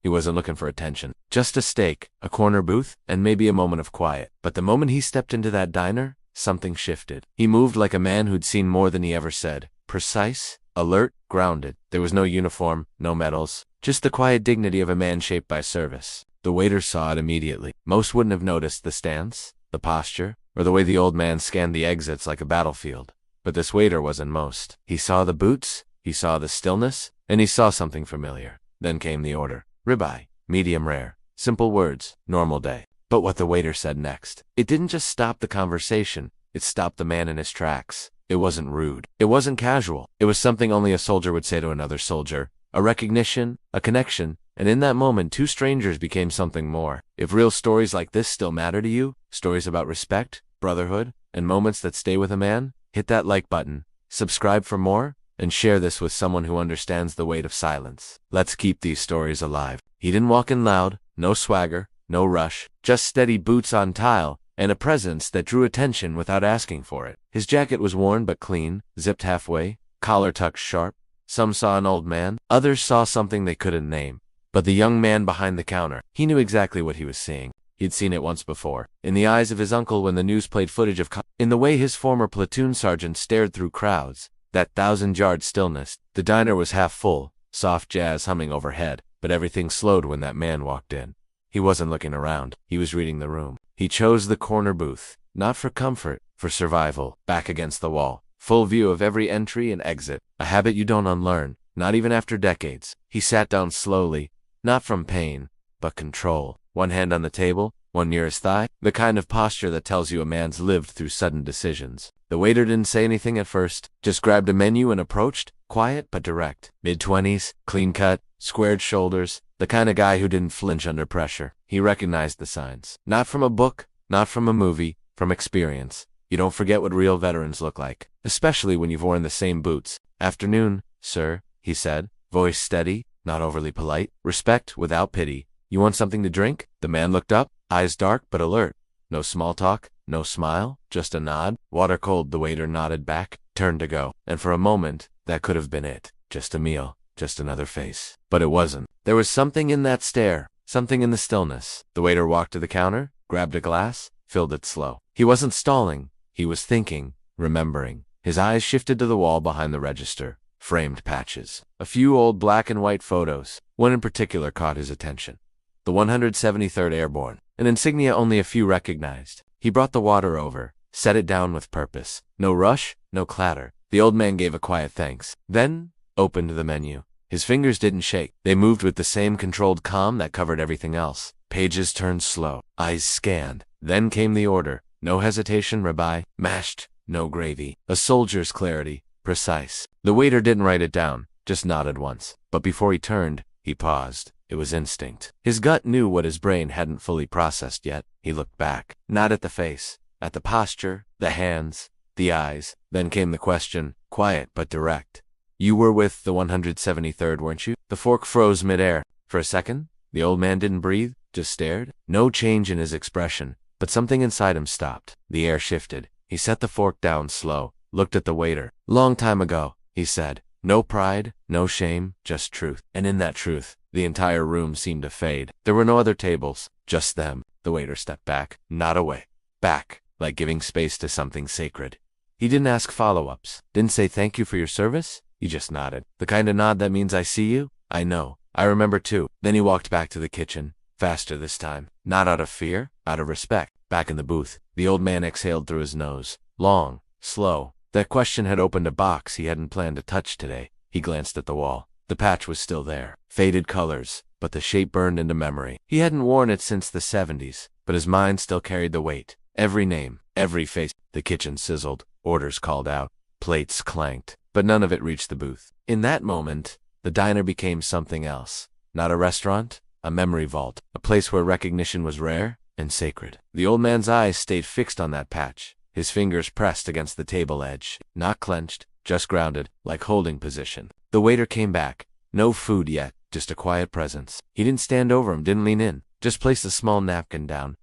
He wasn't looking for attention. Just a steak, a corner booth, and maybe a moment of quiet. But the moment he stepped into that diner, something shifted. He moved like a man who'd seen more than he ever said. Precise, alert, grounded. There was no uniform, no medals, just the quiet dignity of a man shaped by service. The waiter saw it immediately. Most wouldn't have noticed the stance, the posture, or the way the old man scanned the exits like a battlefield. But this waiter wasn't most. He saw the boots, he saw the stillness, and he saw something familiar. Then came the order. Ribeye, medium rare. Simple words, normal day. But what the waiter said next, it didn't just stop the conversation, it stopped the man in his tracks. It wasn't rude. It wasn't casual. It was something only a soldier would say to another soldier. A recognition, a connection, and in that moment, two strangers became something more. If real stories like this still matter to you, stories about respect, brotherhood, and moments that stay with a man, hit that like button, subscribe for more, and share this with someone who understands the weight of silence. Let's keep these stories alive. He didn't walk in loud, no swagger, no rush, just steady boots on tile, and a presence that drew attention without asking for it. His jacket was worn but clean, zipped halfway, collar tucked sharp. Some saw an old man, others saw something they couldn't name. But the young man behind the counter, he knew exactly what he was seeing. He'd seen it once before. In the eyes of his uncle when the news played footage of in the way his former platoon sergeant stared through crowds, that 1,000-yard stillness. The diner was half full, soft jazz humming overhead, but everything slowed when that man walked in. He wasn't looking around. He was reading the room. He chose the corner booth, not for comfort, for survival, back against the wall. Full view of every entry and exit, a habit you don't unlearn, not even after decades. He sat down slowly, not from pain, but control. One hand on the table, one near his thigh, the kind of posture that tells you a man's lived through sudden decisions. The waiter didn't say anything at first, just grabbed a menu and approached, quiet but direct. Mid-20s, clean-cut, squared shoulders, the kind of guy who didn't flinch under pressure. He recognized the signs. Not from a book, not from a movie, from experience. You don't forget what real veterans look like, especially when you've worn the same boots. Afternoon, sir, he said, voice steady, not overly polite. Respect without pity. You want something to drink? The man looked up, eyes dark but alert. No small talk, no smile, just a nod. Water cold, the waiter nodded back, turned to go. And for a moment, that could have been it. Just a meal, just another face. But it wasn't. There was something in that stare, something in the stillness. The waiter walked to the counter, grabbed a glass, filled it slow. He wasn't stalling. He was thinking, remembering. His eyes shifted to the wall behind the register. Framed patches. A few old black and white photos. One in particular caught his attention. The 173rd Airborne, an insignia only a few recognized. He brought the water over, set it down with purpose. No rush, no clatter. The old man gave a quiet thanks, then opened the menu. His fingers didn't shake. They moved with the same controlled calm that covered everything else. Pages turned slow, eyes scanned. Then came the order. No hesitation, ribeye, mashed, no gravy. A soldier's clarity, precise. The waiter didn't write it down, just nodded once. But before he turned, he paused. It was instinct. His gut knew what his brain hadn't fully processed yet. He looked back, not at the face, at the posture, the hands, the eyes. Then came the question, quiet but direct. You were with the 173rd, weren't you? The fork froze midair. For a second, the old man didn't breathe, just stared. No change in his expression, but something inside him stopped. The air shifted. He set the fork down slow, looked at the waiter. Long time ago, he said. No pride, no shame, just truth. And in that truth, the entire room seemed to fade. There were no other tables, just them. The waiter stepped back, not away. Back, like giving space to something sacred. He didn't ask follow-ups, didn't say thank you for your service. He just nodded. The kind of nod that means I see you, I know, I remember too. Then he walked back to the kitchen, faster this time. Not out of fear, out of respect. Back in the booth, the old man exhaled through his nose. Long, slow. That question had opened a box he hadn't planned to touch today. He glanced at the wall. The patch was still there. Faded colors, but the shape burned into memory. He hadn't worn it since the 70s, but his mind still carried the weight. Every name, every face. The kitchen sizzled. Orders called out. Plates clanked, but none of it reached the booth. In that moment, the diner became something else. Not a restaurant, a memory vault. A place where recognition was rare and sacred. The old man's eyes stayed fixed on that patch. His fingers pressed against the table edge, not clenched, just grounded, like holding position. The waiter came back. No food yet, just a quiet presence. He didn't stand over him, didn't lean in, just placed a small napkin down.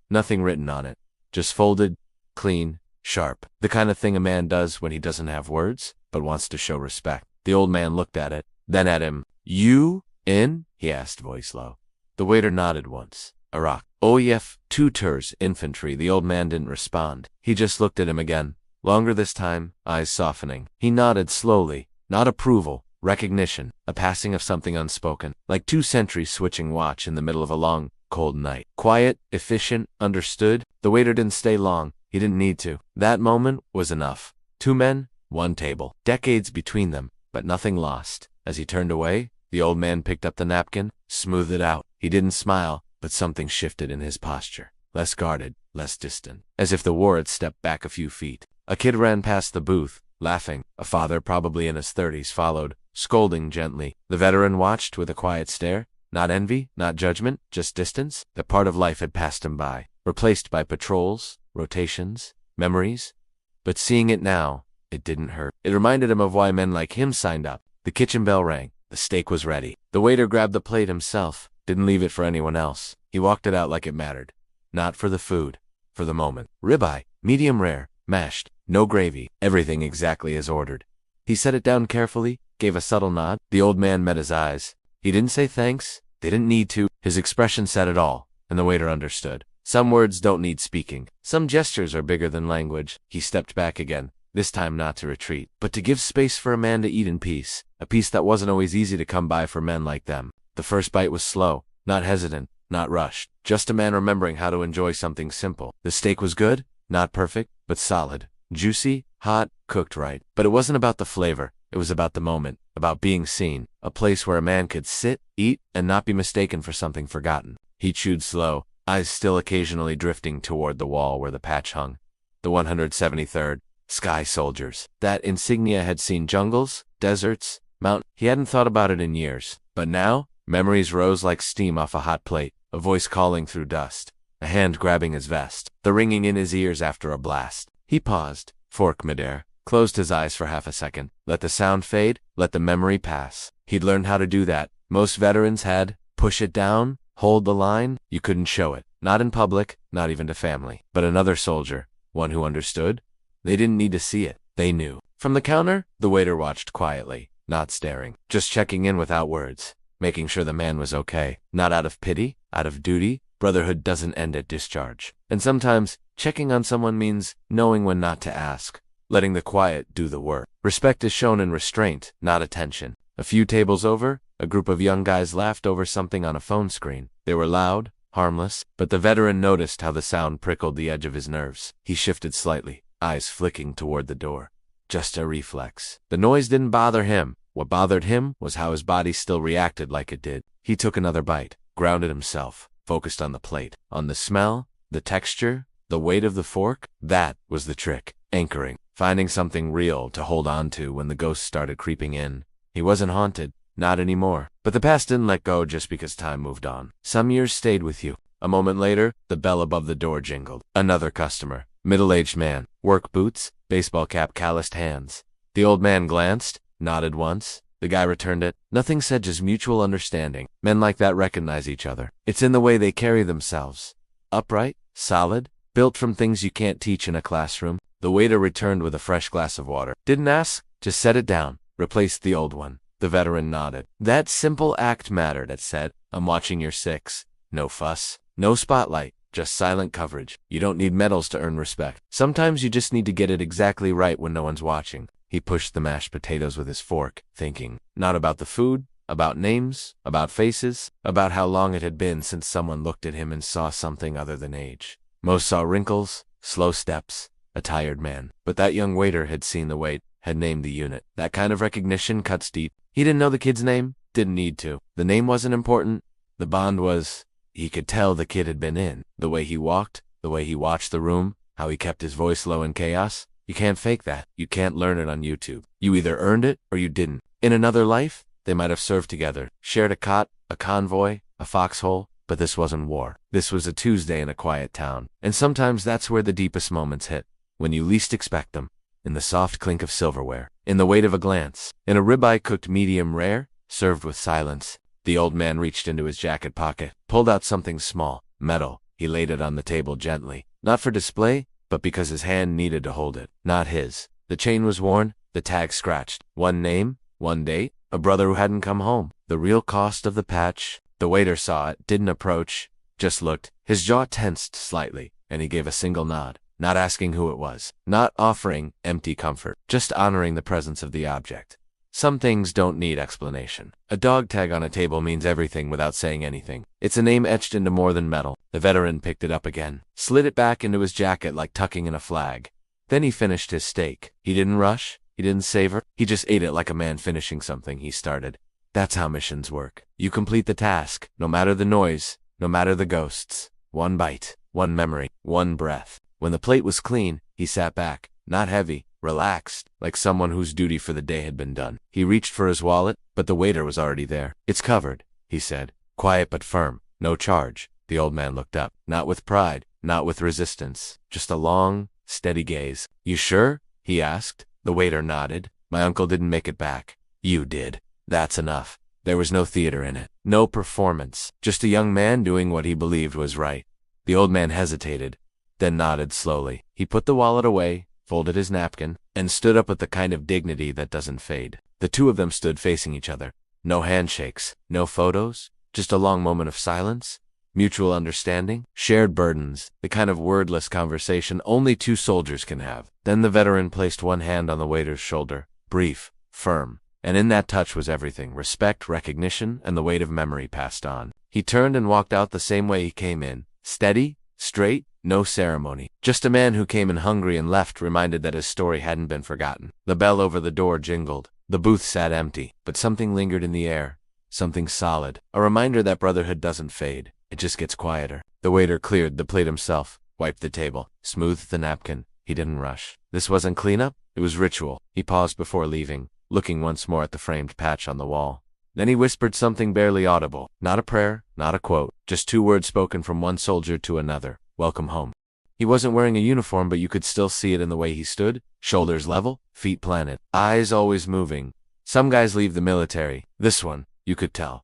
Nothing written on it, just folded, clean, sharp. The kind of thing a man does when he doesn't have words, but wants to show respect. The old man looked at it, then at him. You? In? He asked, voice low. The waiter nodded once. Iraq. OEF, 2 tours, infantry. The old man didn't respond. He just looked at him again. Longer this time, eyes softening. He nodded slowly. Not approval, recognition, a passing of something unspoken. Like 2 sentries switching watch in the middle of a long, cold night. Quiet, efficient, understood. The waiter didn't stay long. He didn't need to. That moment was enough. 2 men, 1 table. Decades between them, but nothing lost. As he turned away, the old man picked up the napkin, smoothed it out. He didn't smile, but something shifted in his posture. Less guarded, less distant. As if the war had stepped back a few feet. A kid ran past the booth, laughing. A father, probably in his 30s, followed, scolding gently. The veteran watched with a quiet stare. Not envy, not judgment, just distance. That part of life had passed him by, replaced by patrols, rotations, memories. But seeing it now, it didn't hurt. It reminded him of why men like him signed up. The kitchen bell rang. The steak was ready. The waiter grabbed the plate himself, didn't leave it for anyone else. He walked it out like it mattered. Not for the food, for the moment. Ribeye, medium rare, mashed, no gravy, everything exactly as ordered. He set it down carefully, gave a subtle nod. The old man met his eyes. He didn't say thanks. They didn't need to. His expression said it all, and the waiter understood. Some words don't need speaking. Some gestures are bigger than language. He stepped back again, this time not to retreat, but to give space for a man to eat in peace, a peace that wasn't always easy to come by for men like them. The first bite was slow, not hesitant, not rushed, just a man remembering how to enjoy something simple. The steak was good, not perfect, but solid, juicy, hot, cooked right. But it wasn't about the flavor. It was about the moment, about being seen, a place where a man could sit, eat, and not be mistaken for something forgotten. He chewed slow, eyes still occasionally drifting toward the wall where the patch hung. The 173rd, Sky Soldiers. That insignia had seen jungles, deserts, mountains. He hadn't thought about it in years. But now, memories rose like steam off a hot plate, a voice calling through dust, a hand grabbing his vest, the ringing in his ears after a blast. He paused, fork midair, closed his eyes for half a second, let the sound fade, let the memory pass. He'd learned how to do that. Most veterans had. Push it down, hold the line. You couldn't show it. Not in public, not even to family. But another soldier, one who understood, they didn't need to see it. They knew. From the counter, the waiter watched quietly, not staring, just checking in without words, making sure the man was okay. Not out of pity, out of duty. Brotherhood doesn't end at discharge. And sometimes, checking on someone means knowing when not to ask, letting the quiet do the work. Respect is shown in restraint, not attention. A few tables over, a group of young guys laughed over something on a phone screen. They were loud, harmless, but the veteran noticed how the sound prickled the edge of his nerves. He shifted slightly, eyes flicking toward the door. Just a reflex. The noise didn't bother him. What bothered him was how his body still reacted like it did. He took another bite, grounded himself, focused on the plate, on the smell, the texture, the weight of the fork. That was the trick. Anchoring. Finding something real to hold on to when the ghosts started creeping in. He wasn't haunted. Not anymore. But the past didn't let go just because time moved on. Some years stayed with you. A moment later, the bell above the door jingled. Another customer. Middle-aged man. Work boots, baseball cap, calloused hands. The old man glanced, nodded once. The guy returned it. Nothing said, just mutual understanding. Men like that recognize each other. It's in the way they carry themselves. Upright, solid, built from things you can't teach in a classroom. The waiter returned with a fresh glass of water. Didn't ask, just set it down. Replaced the old one. The veteran nodded. That simple act mattered, it said. I'm watching your 6. No fuss. No spotlight. Just silent coverage. You don't need medals to earn respect. Sometimes you just need to get it exactly right when no one's watching. He pushed the mashed potatoes with his fork, thinking. Not about the food, about names, about faces, about how long it had been since someone looked at him and saw something other than age. Most saw wrinkles, slow steps, a tired man. But that young waiter had seen the weight, had named the unit. That kind of recognition cuts deep. He didn't know the kid's name, didn't need to. The name wasn't important. The bond was. He could tell the kid had been in. The way he walked, the way he watched the room, how he kept his voice low in chaos. You can't fake that. You can't learn it on YouTube. You either earned it or you didn't. In another life, they might have served together, shared a cot, a convoy, a foxhole, but this wasn't war. This was a Tuesday in a quiet town. And sometimes that's where the deepest moments hit. When you least expect them. In the soft clink of silverware. In the weight of a glance. In a ribeye cooked medium rare, served with silence. The old man reached into his jacket pocket, pulled out something small, metal. He laid it on the table gently. Not for display, but because his hand needed to hold it. Not his. The chain was worn, the tag scratched. One name, one date, a brother who hadn't come home. The real cost of the patch. The waiter saw it, didn't approach, just looked. His jaw tensed slightly, and he gave a single nod, not asking who it was, not offering empty comfort, just honoring the presence of the object. Some things don't need explanation. A dog tag on a table means everything without saying anything. It's a name etched into more than metal. The veteran picked it up again, slid it back into his jacket like tucking in a flag. Then he finished his steak. He didn't rush, he didn't savor, he just ate it like a man finishing something he started. That's how missions work. You complete the task, no matter the noise, no matter the ghosts. One bite, one memory, one breath. When the plate was clean, he sat back, not heavy, relaxed, like someone whose duty for the day had been done. He reached for his wallet, but the waiter was already there. "It's covered," he said, quiet but firm. "No charge." The old man looked up, not with pride, not with resistance, just a long, steady gaze. "You sure?" he asked. The waiter nodded. "My uncle didn't make it back. You did. That's enough." There was no theater in it, no performance, just a young man doing what he believed was right. The old man hesitated, then nodded slowly. He put the wallet away, folded his napkin, and stood up with the kind of dignity that doesn't fade. The two of them stood facing each other. No handshakes, no photos, just a long moment of silence, mutual understanding, shared burdens, the kind of wordless conversation only two soldiers can have. Then the veteran placed one hand on the waiter's shoulder, brief, firm, and in that touch was everything: respect, recognition, and the weight of memory passed on. He turned and walked out the same way he came in, steady, straight, no ceremony. Just a man who came in hungry and left reminded that his story hadn't been forgotten. The bell over the door jingled. The booth sat empty, but something lingered in the air, something solid, a reminder that brotherhood doesn't fade, it just gets quieter. The waiter cleared the plate himself, wiped the table, smoothed the napkin. He didn't rush. This wasn't cleanup, it was ritual. He paused before leaving, looking once more at the framed patch on the wall. Then he whispered something barely audible, not a prayer, not a quote, just two words spoken from one soldier to another: "Welcome home." He wasn't wearing a uniform, but you could still see it in the way he stood, shoulders level, feet planted, eyes always moving. Some guys leave the military. This one, you could tell.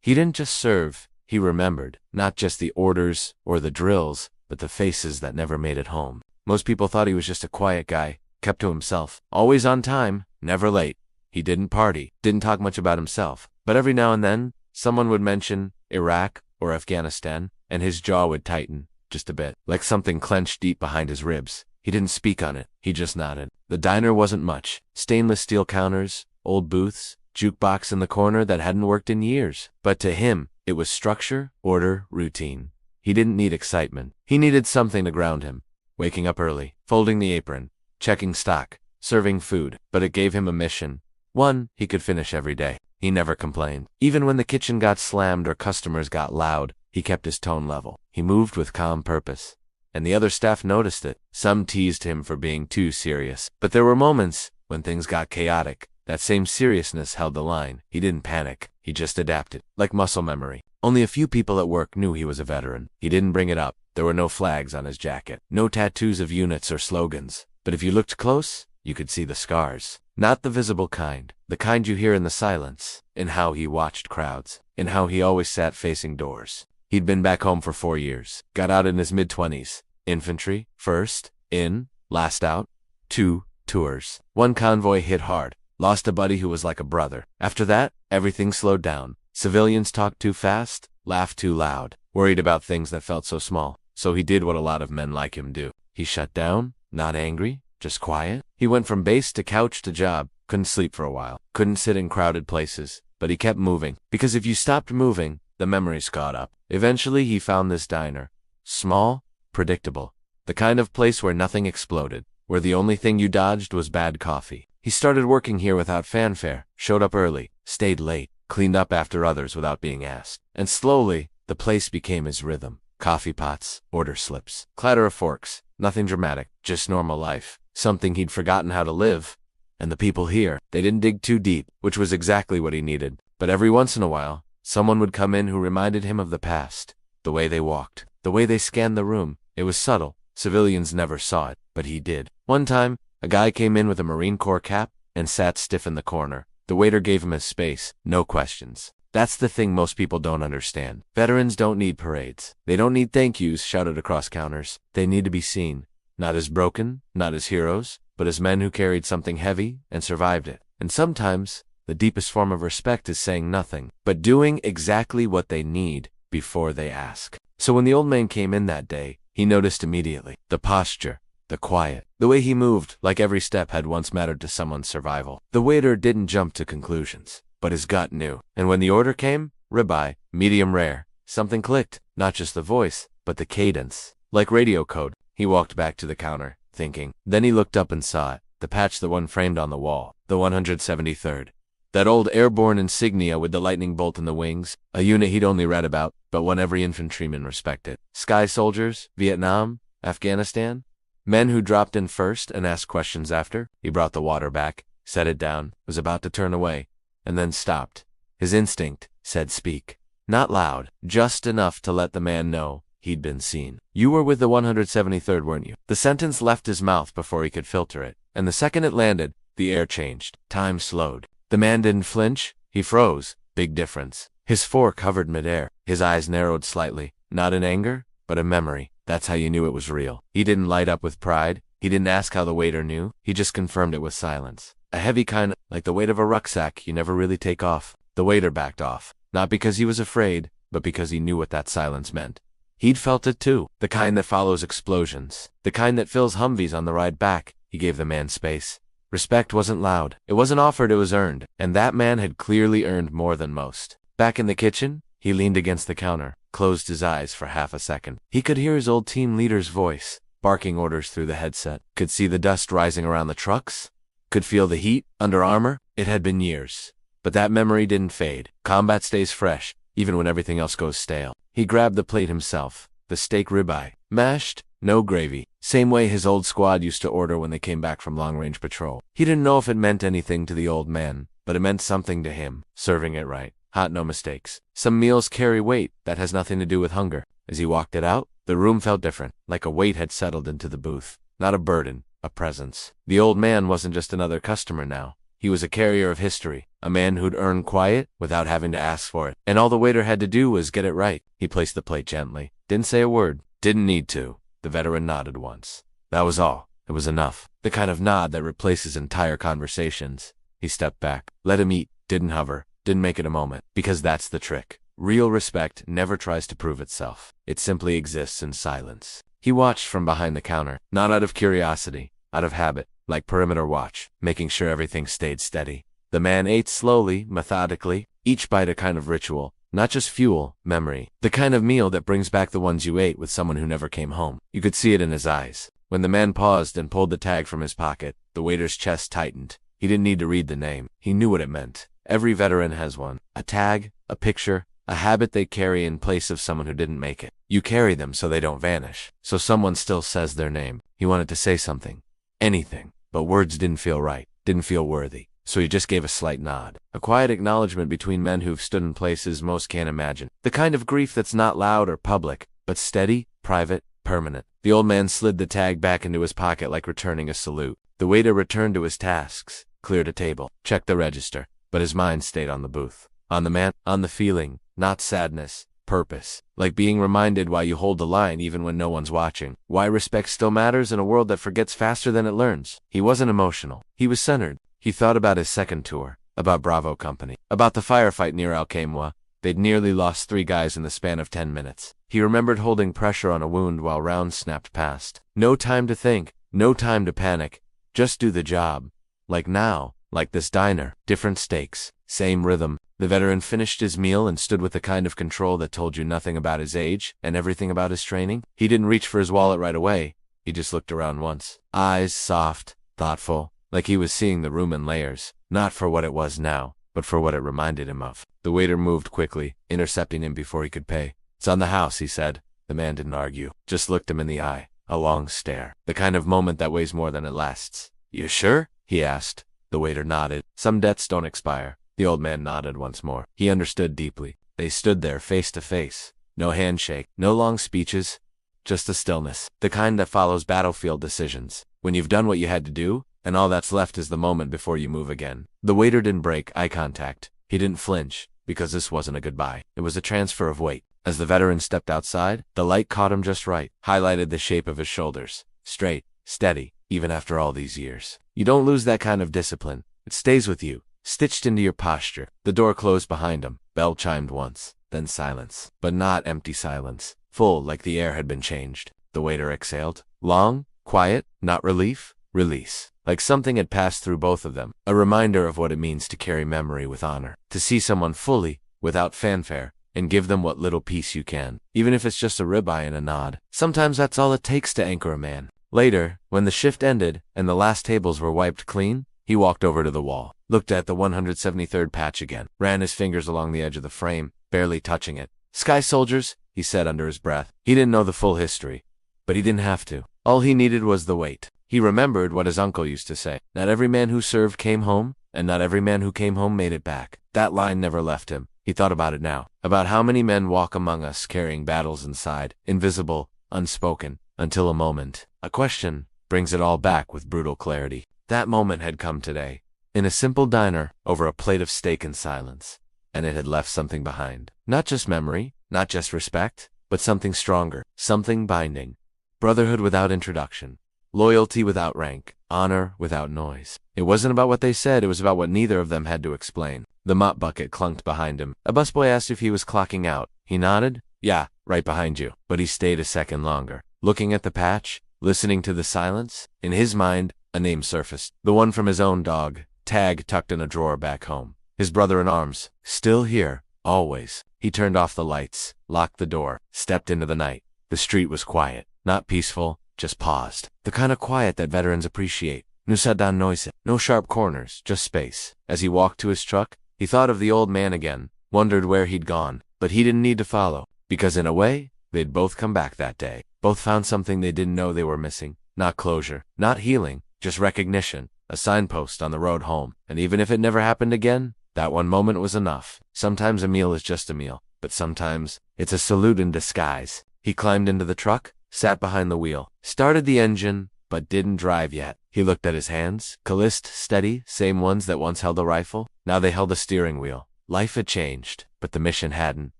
He didn't just serve, he remembered, not just the orders or the drills, but the faces that never made it home. Most people thought he was just a quiet guy, kept to himself, always on time, never late. He didn't party, didn't talk much about himself, but every now and then, someone would mention Iraq or Afghanistan, and his jaw would tighten, just a bit, like something clenched deep behind his ribs. He didn't speak on it, he just nodded. The diner wasn't much. Stainless steel counters, old booths, jukebox in the corner that hadn't worked in years. But to him, it was structure, order, routine. He didn't need excitement. He needed something to ground him. Waking up early, folding the apron, checking stock, serving food. But it gave him a mission. One he could finish every day. He never complained. Even when the kitchen got slammed or customers got loud, he kept his tone level. He moved with calm purpose. And the other staff noticed it. Some teased him for being too serious. But there were moments when things got chaotic. That same seriousness held the line. He didn't panic. He just adapted, like muscle memory. Only a few people at work knew he was a veteran. He didn't bring it up. There were no flags on his jacket, no tattoos of units or slogans. But if you looked close, you could see the scars. Not the visible kind, the kind you hear in the silence, in how he watched crowds, in how he always sat facing doors. He'd been back home for 4 years, got out in his mid-20s. Infantry, first, in, last out, 2 tours. 1 convoy hit hard, lost a buddy who was like a brother. After that, everything slowed down. Civilians talked too fast, laughed too loud, worried about things that felt so small. So he did what a lot of men like him do. He shut down, not angry, just quiet. He went from base to couch to job, couldn't sleep for a while, couldn't sit in crowded places, but he kept moving. Because if you stopped moving, the memories caught up. Eventually he found this diner. Small, predictable. The kind of place where nothing exploded, where the only thing you dodged was bad coffee. He started working here without fanfare, showed up early, stayed late, cleaned up after others without being asked. And slowly, the place became his rhythm. Coffee pots, order slips, clatter of forks, nothing dramatic, just normal life. Something he'd forgotten how to live. And the people here, they didn't dig too deep, which was exactly what he needed. But every once in a while, someone would come in who reminded him of the past. The way they walked, the way they scanned the room. It was subtle. Civilians never saw it, but he did. One time, a guy came in with a Marine Corps cap and sat stiff in the corner. The waiter gave him his space, no questions. That's the thing most people don't understand. Veterans don't need parades. They don't need thank yous shouted across counters. They need to be seen. Not as broken, not as heroes, but as men who carried something heavy and survived it. And sometimes, The deepest form of respect is saying nothing, but doing exactly what they need before they ask. So when the old man came in that day, he noticed immediately the posture, the quiet, the way he moved, like every step had once mattered to someone's survival. The waiter didn't jump to conclusions, but his gut knew. And when the order came, ribeye, medium rare, something clicked, not just the voice, but the cadence. Like radio code, he walked back to the counter, thinking. Then he looked up and saw it, the patch that one framed on the wall, the 173rd. That old airborne insignia with the lightning bolt in the wings, a unit he'd only read about, but one every infantryman respected. Sky soldiers, Vietnam, Afghanistan? Men who dropped in first and asked questions after. He brought the water back, set it down, was about to turn away, and then stopped. His instinct said speak. Not loud, just enough to let the man know he'd been seen. You were with the 173rd, weren't you? The sentence left his mouth before he could filter it, and the second it landed, the air changed. Time slowed. The man didn't flinch, he froze. Big difference. His fork hovered midair. His eyes narrowed slightly, not in anger, but in memory. That's how you knew it was real. He didn't light up with pride. He didn't ask how the waiter knew. He just confirmed it with silence. A heavy kind, like the weight of a rucksack you never really take off. The waiter backed off, not because he was afraid, but because he knew what that silence meant. He'd felt it too, the kind that follows explosions, the kind that fills Humvees on the ride back. He gave the man space. Respect wasn't loud. It wasn't offered, it was earned, and that man had clearly earned more than most. Back in the kitchen, he leaned against the counter, closed his eyes for half a second. He could hear his old team leader's voice, barking orders through the headset. Could see the dust rising around the trucks. Could feel the heat, under armor. It had been years. But that memory didn't fade. Combat stays fresh, even when everything else goes stale. He grabbed the plate himself. The steak ribeye. Mashed, no gravy. Same way his old squad used to order when they came back from long-range patrol. He didn't know if it meant anything to the old man, but it meant something to him, serving it right. Hot, no mistakes. Some meals carry weight that has nothing to do with hunger. As he walked it out, the room felt different, like a weight had settled into the booth. Not a burden, a presence. The old man wasn't just another customer now. He was a carrier of history, a man who'd earned quiet without having to ask for it. And all the waiter had to do was get it right. He placed the plate gently. Didn't say a word. Didn't need to. The veteran nodded once. That was all. It was enough. The kind of nod that replaces entire conversations. He stepped back. Let him eat. Didn't hover. Didn't make it a moment. Because that's the trick. Real respect never tries to prove itself. It simply exists in silence. He watched from behind the counter, not out of curiosity, out of habit, like perimeter watch, making sure everything stayed steady. The man ate slowly, methodically, each bite a kind of ritual, not just fuel, memory. The kind of meal that brings back the ones you ate with someone who never came home. You could see it in his eyes. When the man paused and pulled the tag from his pocket, the waiter's chest tightened. He didn't need to read the name. He knew what it meant. Every veteran has one. A tag, a picture, a habit they carry in place of someone who didn't make it. You carry them so they don't vanish. So someone still says their name. He wanted to say something. Anything. But words didn't feel right. Didn't feel worthy. So he just gave a slight nod. A quiet acknowledgement between men who've stood in places most can't imagine. The kind of grief that's not loud or public, but steady, private, permanent. The old man slid the tag back into his pocket like returning a salute. The waiter returned to his tasks, cleared a table, checked the register, but his mind stayed on the booth. On the man, on the feeling, not sadness, purpose. Like being reminded why you hold the line even when no one's watching. Why respect still matters in a world that forgets faster than it learns. He wasn't emotional. He was centered. He thought about his second tour, about Bravo Company, about the firefight near Al-Qaimwa. They'd nearly lost 3 guys in the span of 10 minutes. He remembered holding pressure on a wound while rounds snapped past. No time to think, no time to panic. Just do the job. Like now, like this diner. Different stakes, same rhythm. The veteran finished his meal and stood with the kind of control that told you nothing about his age and everything about his training. He didn't reach for his wallet right away. He just looked around once. Eyes soft, thoughtful, like he was seeing the room in layers, not for what it was now, but for what it reminded him of. The waiter moved quickly, intercepting him before he could pay. It's on the house, he said. The man didn't argue, just looked him in the eye. A long stare. The kind of moment that weighs more than it lasts. You sure? He asked. The waiter nodded. Some debts don't expire. The old man nodded once more. He understood deeply. They stood there face to face. No handshake, no long speeches, just a stillness. The kind that follows battlefield decisions. When you've done what you had to do, and all that's left is the moment before you move again. The waiter didn't break eye contact. He didn't flinch, because this wasn't a goodbye. It was a transfer of weight. As the veteran stepped outside, the light caught him just right, highlighted the shape of his shoulders. Straight, steady, even after all these years. You don't lose that kind of discipline. It stays with you. stitched into your posture. The door closed behind him. Bell chimed once, then silence. But not empty silence. Full, like the air had been changed. The waiter exhaled. Long, quiet, not relief, release. Like something had passed through both of them. A reminder of what it means to carry memory with honor. To see someone fully, without fanfare, and give them what little peace you can. Even if it's just a ribeye and a nod. Sometimes that's all it takes to anchor a man. Later, when the shift ended, and the last tables were wiped clean, he walked over to the wall, looked at the 173rd patch again, ran his fingers along the edge of the frame, barely touching it. Sky soldiers, he said under his breath. He didn't know the full history, but he didn't have to. All he needed was the weight. He remembered what his uncle used to say. Not every man who served came home, and not every man who came home made it back. That line never left him. He thought about it now. About how many men walk among us carrying battles inside, invisible, unspoken, until a moment, a question, brings it all back with brutal clarity. That moment had come today, in a simple diner, over a plate of steak in silence, and it had left something behind. Not just memory, not just respect, but something stronger, something binding. Brotherhood without introduction, loyalty without rank, honor without noise. It wasn't about what they said, it was about what neither of them had to explain. The mop bucket clunked behind him. A busboy asked if he was clocking out. He nodded. Yeah, right behind you. But he stayed a second longer, looking at the patch, listening to the silence. In his mind, a name surfaced. The one from his own dog, Tag, tucked in a drawer back home. His brother in arms, still here, always. He turned off the lights, locked the door, stepped into the night. The street was quiet, not peaceful, just paused. The kind of quiet that veterans appreciate. Nusadan noise, no sharp corners, just space. As he walked to his truck, he thought of the old man again, wondered where he'd gone, but he didn't need to follow, because in a way, they'd both come back that day. Both found something they didn't know they were missing. Not closure, not healing, just recognition, a signpost on the road home. And even if it never happened again, that one moment was enough. Sometimes a meal is just a meal, but sometimes it's a salute in disguise. He climbed into the truck, sat behind the wheel, started the engine, but didn't drive yet. He looked at his hands, calloused, steady, same ones that once held a rifle. Now they held a steering wheel. Life had changed, but the mission hadn't.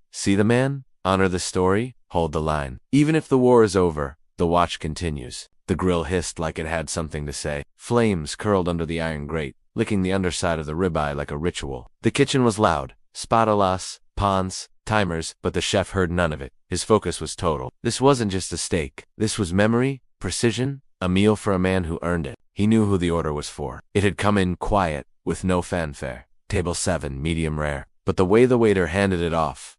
See the man? Honor the story? Hold the line. Even if the war is over, the watch continues. The grill hissed like it had something to say. Flames curled under the iron grate, licking the underside of the ribeye like a ritual. The kitchen was loud. Spatalas, pans, timers, but the chef heard none of it. His focus was total. This wasn't just a steak. This was memory, precision, a meal for a man who earned it. He knew who the order was for. It had come in quiet, with no fanfare. Table 7, medium rare. But the way the waiter handed it off,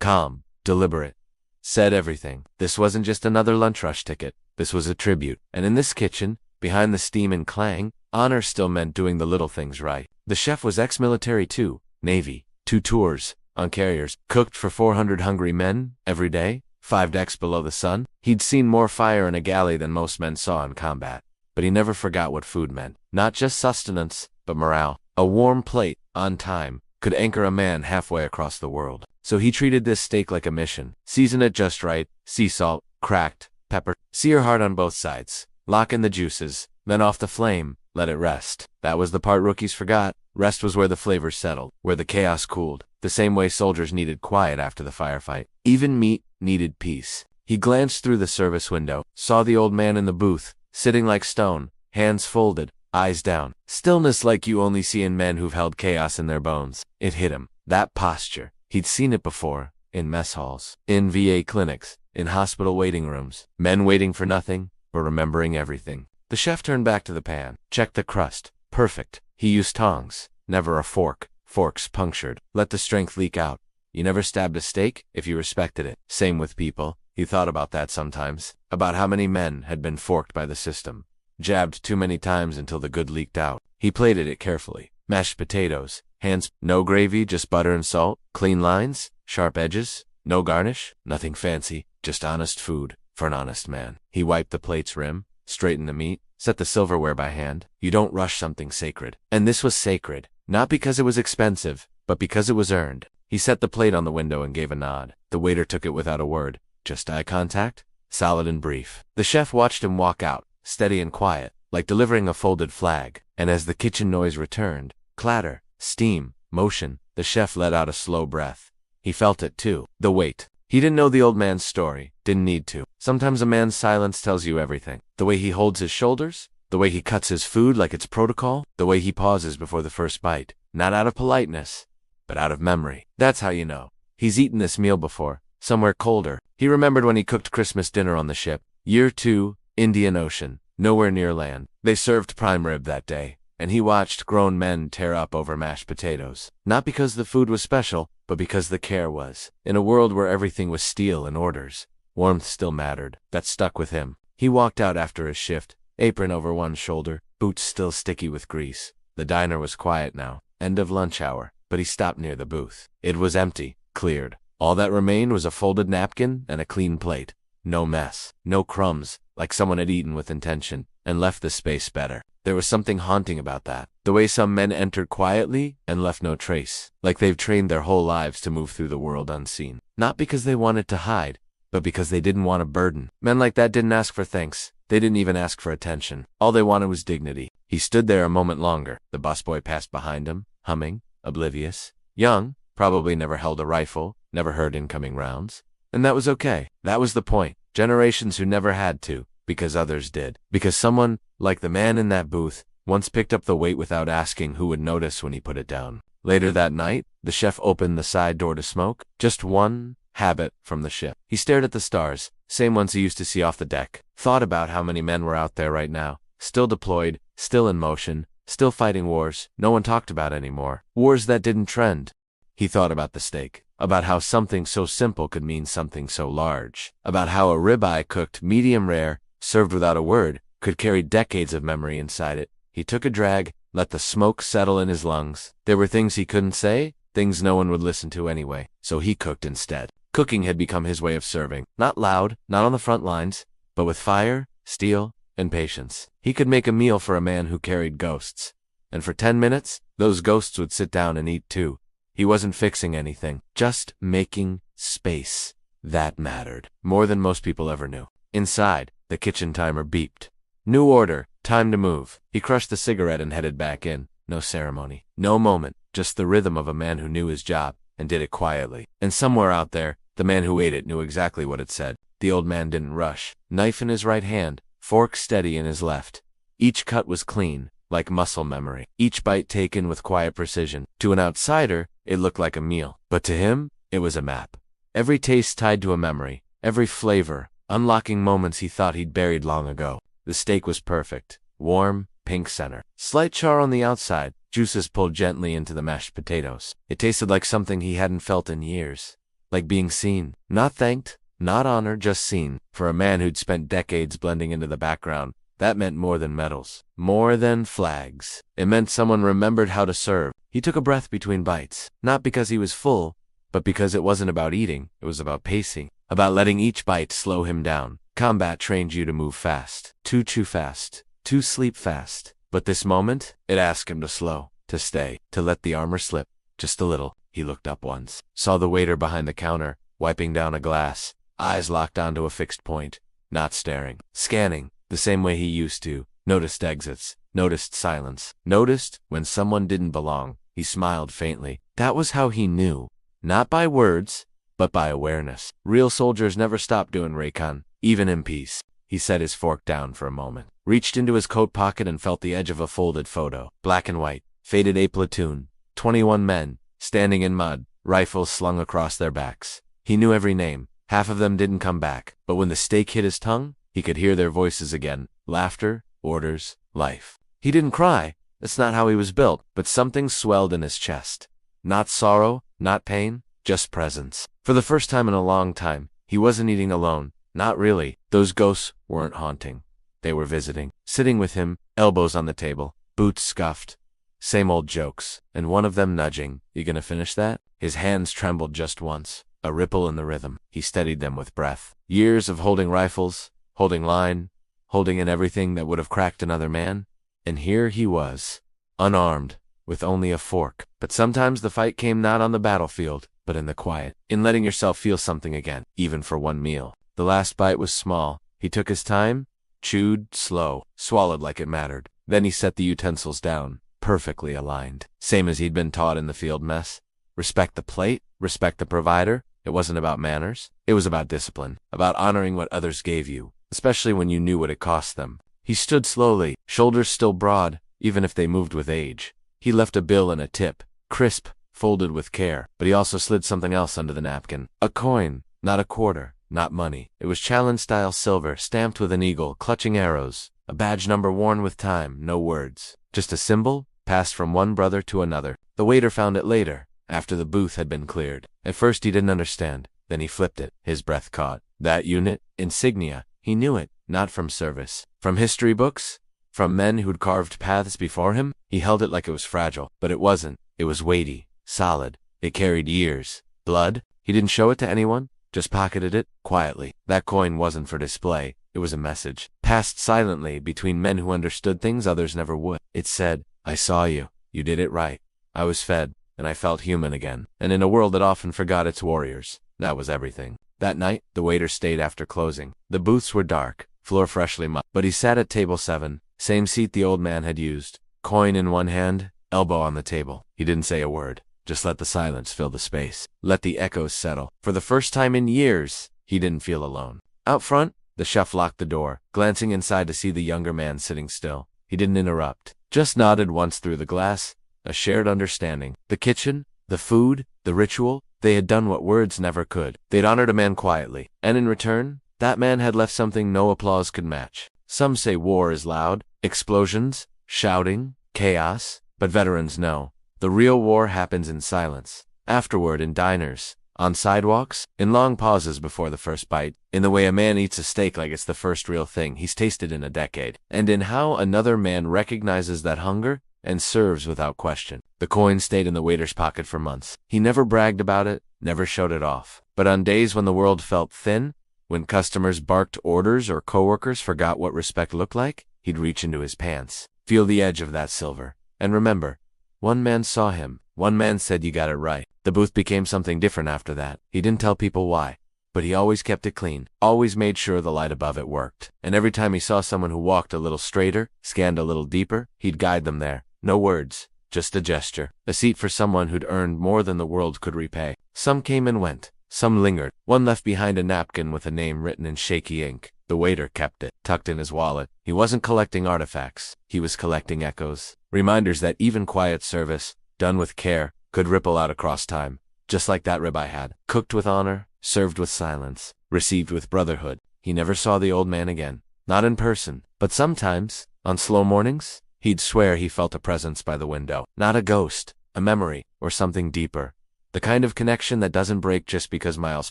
calm, deliberate, said everything. This wasn't just another lunch rush ticket. This was a tribute. And in this kitchen, behind the steam and clang, honor still meant doing the little things right. The chef was ex-military too. Navy. 2 tours, on carriers. Cooked for 400 hungry men, every day. 5 decks below the sun. He'd seen more fire in a galley than most men saw in combat. But he never forgot what food meant. Not just sustenance, but morale. A warm plate, on time, could anchor a man halfway across the world. So he treated this steak like a mission. Season it just right, sea salt, cracked, pepper. Sear hard on both sides. Lock in the juices, then off the flame, let it rest. That was the part rookies forgot. Rest was where the flavors settled, where the chaos cooled. The same way soldiers needed quiet after the firefight. Even meat needed peace. He glanced through the service window, saw the old man in the booth, sitting like stone, hands folded, eyes down. Stillness like you only see in men who've held chaos in their bones. It hit him. That posture. He'd seen it before. In mess halls. In VA clinics. In hospital waiting rooms. Men waiting for nothing, but remembering everything. The chef turned back to the pan. Checked the crust. Perfect. He used tongs. Never a fork. Forks punctured. Let the strength leak out. You never stabbed a steak if you respected it. Same with people. He thought about that sometimes. About how many men had been forked by the system. Jabbed too many times until the good leaked out. He plated it carefully. Mashed potatoes. Hands, no gravy, just butter and salt. Clean lines, sharp edges. No garnish, nothing fancy. Just honest food for an honest man. He wiped the plate's rim, straightened the meat, set the silverware by hand. You don't rush something sacred. And this was sacred. Not because it was expensive, but because it was earned. He set the plate on the window and gave a nod. The waiter took it without a word. Just eye contact, solid and brief. The chef watched him walk out, steady and quiet, like delivering a folded flag. And as the kitchen noise returned, clatter, steam, motion, the chef let out a slow breath. He felt it too. The weight. He didn't know the old man's story. Didn't need to. Sometimes a man's silence tells you everything. The way he holds his shoulders, the way he cuts his food like it's protocol, the way he pauses before the first bite. not out of politeness, but out of memory. That's how you know. He's eaten this meal before, somewhere colder. He remembered when he cooked Christmas dinner on the ship. Year 2, Indian Ocean, nowhere near land. They served prime rib that day, and he watched grown men tear up over mashed potatoes. Not because the food was special, but because the care was. In a world where everything was steel and orders, warmth still mattered. That stuck with him. He walked out after his shift, apron over one shoulder, boots still sticky with grease. The diner was quiet now, end of lunch hour, but he stopped near the booth. It was empty, cleared. All that remained was a folded napkin and a clean plate. No mess, no crumbs, like someone had eaten with intention and left the space better. There was something haunting about that. The way some men entered quietly and left no trace, like they've trained their whole lives to move through the world unseen. Not because they wanted to hide, but because they didn't want a burden. Men like that didn't ask for thanks. They didn't even ask for attention. All they wanted was dignity. He stood there a moment longer. The busboy passed behind him, humming, oblivious. Young, probably never held a rifle, never heard incoming rounds. And that was okay. That was the point. Generations who never had to, because others did. Because someone, like the man in that booth, once picked up the weight without asking who would notice when he put it down. Later that night, the chef opened the side door to smoke. Just one habit from the ship. He stared at the stars, same ones he used to see off the deck. Thought about how many men were out there right now, still deployed, still in motion, still fighting wars no one talked about anymore. Wars that didn't trend. He thought about the steak, about how something so simple could mean something so large, about how a ribeye cooked medium rare, served without a word, could carry decades of memory inside it. He took a drag, let the smoke settle in his lungs. There were things he couldn't say, things no one would listen to anyway, so he cooked instead. Cooking had become his way of serving, not loud, not on the front lines, but with fire, steel, and patience. He could make a meal for a man who carried ghosts, and for 10 minutes, those ghosts would sit down and eat too. He wasn't fixing anything, just making space. That mattered, more than most people ever knew. Inside, the kitchen timer beeped. New order, time to move. He crushed the cigarette and headed back in. No ceremony, no moment, just the rhythm of a man who knew his job and did it quietly. And somewhere out there, the man who ate it knew exactly what it said. The old man didn't rush. Knife in his right hand, fork steady in his left. Each cut was clean, like muscle memory. Each bite taken with quiet precision. To an outsider, it looked like a meal. But to him, it was a map. Every taste tied to a memory. Every flavor, unlocking moments he thought he'd buried long ago. The steak was perfect. Warm, pink center. Slight char on the outside, juices pulled gently into the mashed potatoes. It tasted like something he hadn't felt in years. Like being seen. Not thanked, not honored, just seen. For a man who'd spent decades blending into the background, that meant more than medals. More than flags. It meant someone remembered how to serve. He took a breath between bites. Not because he was full, but because it wasn't about eating. It was about pacing. About letting each bite slow him down. Combat trained you to move fast. To chew fast. To sleep fast. But this moment, it asked him to slow. To stay. To let the armor slip. Just a little. He looked up once. Saw the waiter behind the counter, wiping down a glass. Eyes locked onto a fixed point. Not staring. Scanning. The same way he used to. Noticed exits. Noticed silence. Noticed when someone didn't belong. He smiled faintly. That was how he knew. Not by words, but by awareness. Real soldiers never stop doing recon, even in peace. He set his fork down for a moment. Reached into his coat pocket and felt the edge of a folded photo. Black and white. Faded A platoon. 21 men. Standing in mud. Rifles slung across their backs. He knew every name. Half of them didn't come back. But when the steak hit his tongue, he could hear their voices again. Laughter, orders, life. He didn't cry. That's not how he was built. But something swelled in his chest. Not sorrow, not pain, just presence. For the first time in a long time, he wasn't eating alone. Not really. Those ghosts weren't haunting. They were visiting. Sitting with him, elbows on the table, boots scuffed. Same old jokes. And one of them nudging. You gonna finish that? His hands trembled just once. A ripple in the rhythm. He steadied them with breath. Years of holding rifles, holding line, holding in everything that would have cracked another man. And here he was, unarmed, with only a fork. But sometimes the fight came not on the battlefield, but in the quiet, in letting yourself feel something again, even for one meal. The last bite was small. He took his time, chewed, slow, swallowed like it mattered. Then he set the utensils down, perfectly aligned. Same as he'd been taught in the field mess. Respect the plate, respect the provider. It wasn't about manners. It was about discipline, about honoring what others gave you, especially when you knew what it cost them. He stood slowly, shoulders still broad, even if they moved with age. He left a bill and a tip, crisp, folded with care, but he also slid something else under the napkin. A coin, not a quarter, not money. It was Challen-style silver, stamped with an eagle, clutching arrows, a badge number worn with time, no words. Just a symbol, passed from one brother to another. The waiter found it later, after the booth had been cleared. At first he didn't understand, then he flipped it, his breath caught. That unit, insignia, he knew it, not from service. From history books? From men who'd carved paths before him? He held it like it was fragile, but it wasn't. It was weighty, solid. It carried years. Blood? He didn't show it to anyone, just pocketed it, quietly. That coin wasn't for display. It was a message, passed silently between men who understood things others never would. It said, I saw you. You did it right. I was fed, and I felt human again. And in a world that often forgot its warriors, that was everything. That night, the waiter stayed after closing. The booths were dark, floor freshly mopped, but he sat at table 7, same seat the old man had used. Coin in one hand, elbow on the table. He didn't say a word. Just let the silence fill the space. Let the echoes settle. For the first time in years, he didn't feel alone. Out front, the chef locked the door, glancing inside to see the younger man sitting still. He didn't interrupt, just nodded once through the glass, a shared understanding. The kitchen, the food, the ritual, they had done what words never could. They'd honored a man quietly, and in return, that man had left something no applause could match. Some say war is loud, explosions, shouting, chaos, but veterans know. The real war happens in silence, afterward in diners, on sidewalks, in long pauses before the first bite, in the way a man eats a steak like it's the first real thing he's tasted in a decade, and in how another man recognizes that hunger and serves without question. The coin stayed in the waiter's pocket for months. He never bragged about it, never showed it off. But on days when the world felt thin, when customers barked orders or coworkers forgot what respect looked like, he'd reach into his pants, feel the edge of that silver, and remember, one man saw him. One man said you got it right. The booth became something different after that. He didn't tell people why, but he always kept it clean, always made sure the light above it worked. And every time he saw someone who walked a little straighter, scanned a little deeper, he'd guide them there. No words, just a gesture. A seat for someone who'd earned more than the world could repay. Some came and went. Some lingered. One left behind a napkin with a name written in shaky ink. The waiter kept it, tucked in his wallet. He wasn't collecting artifacts. He was collecting echoes. Reminders that even quiet service, done with care, could ripple out across time. Just like that rib I had. Cooked with honor, served with silence, received with brotherhood. He never saw the old man again. Not in person. But sometimes, on slow mornings, he'd swear he felt a presence by the window. Not a ghost, a memory, or something deeper. The kind of connection that doesn't break just because miles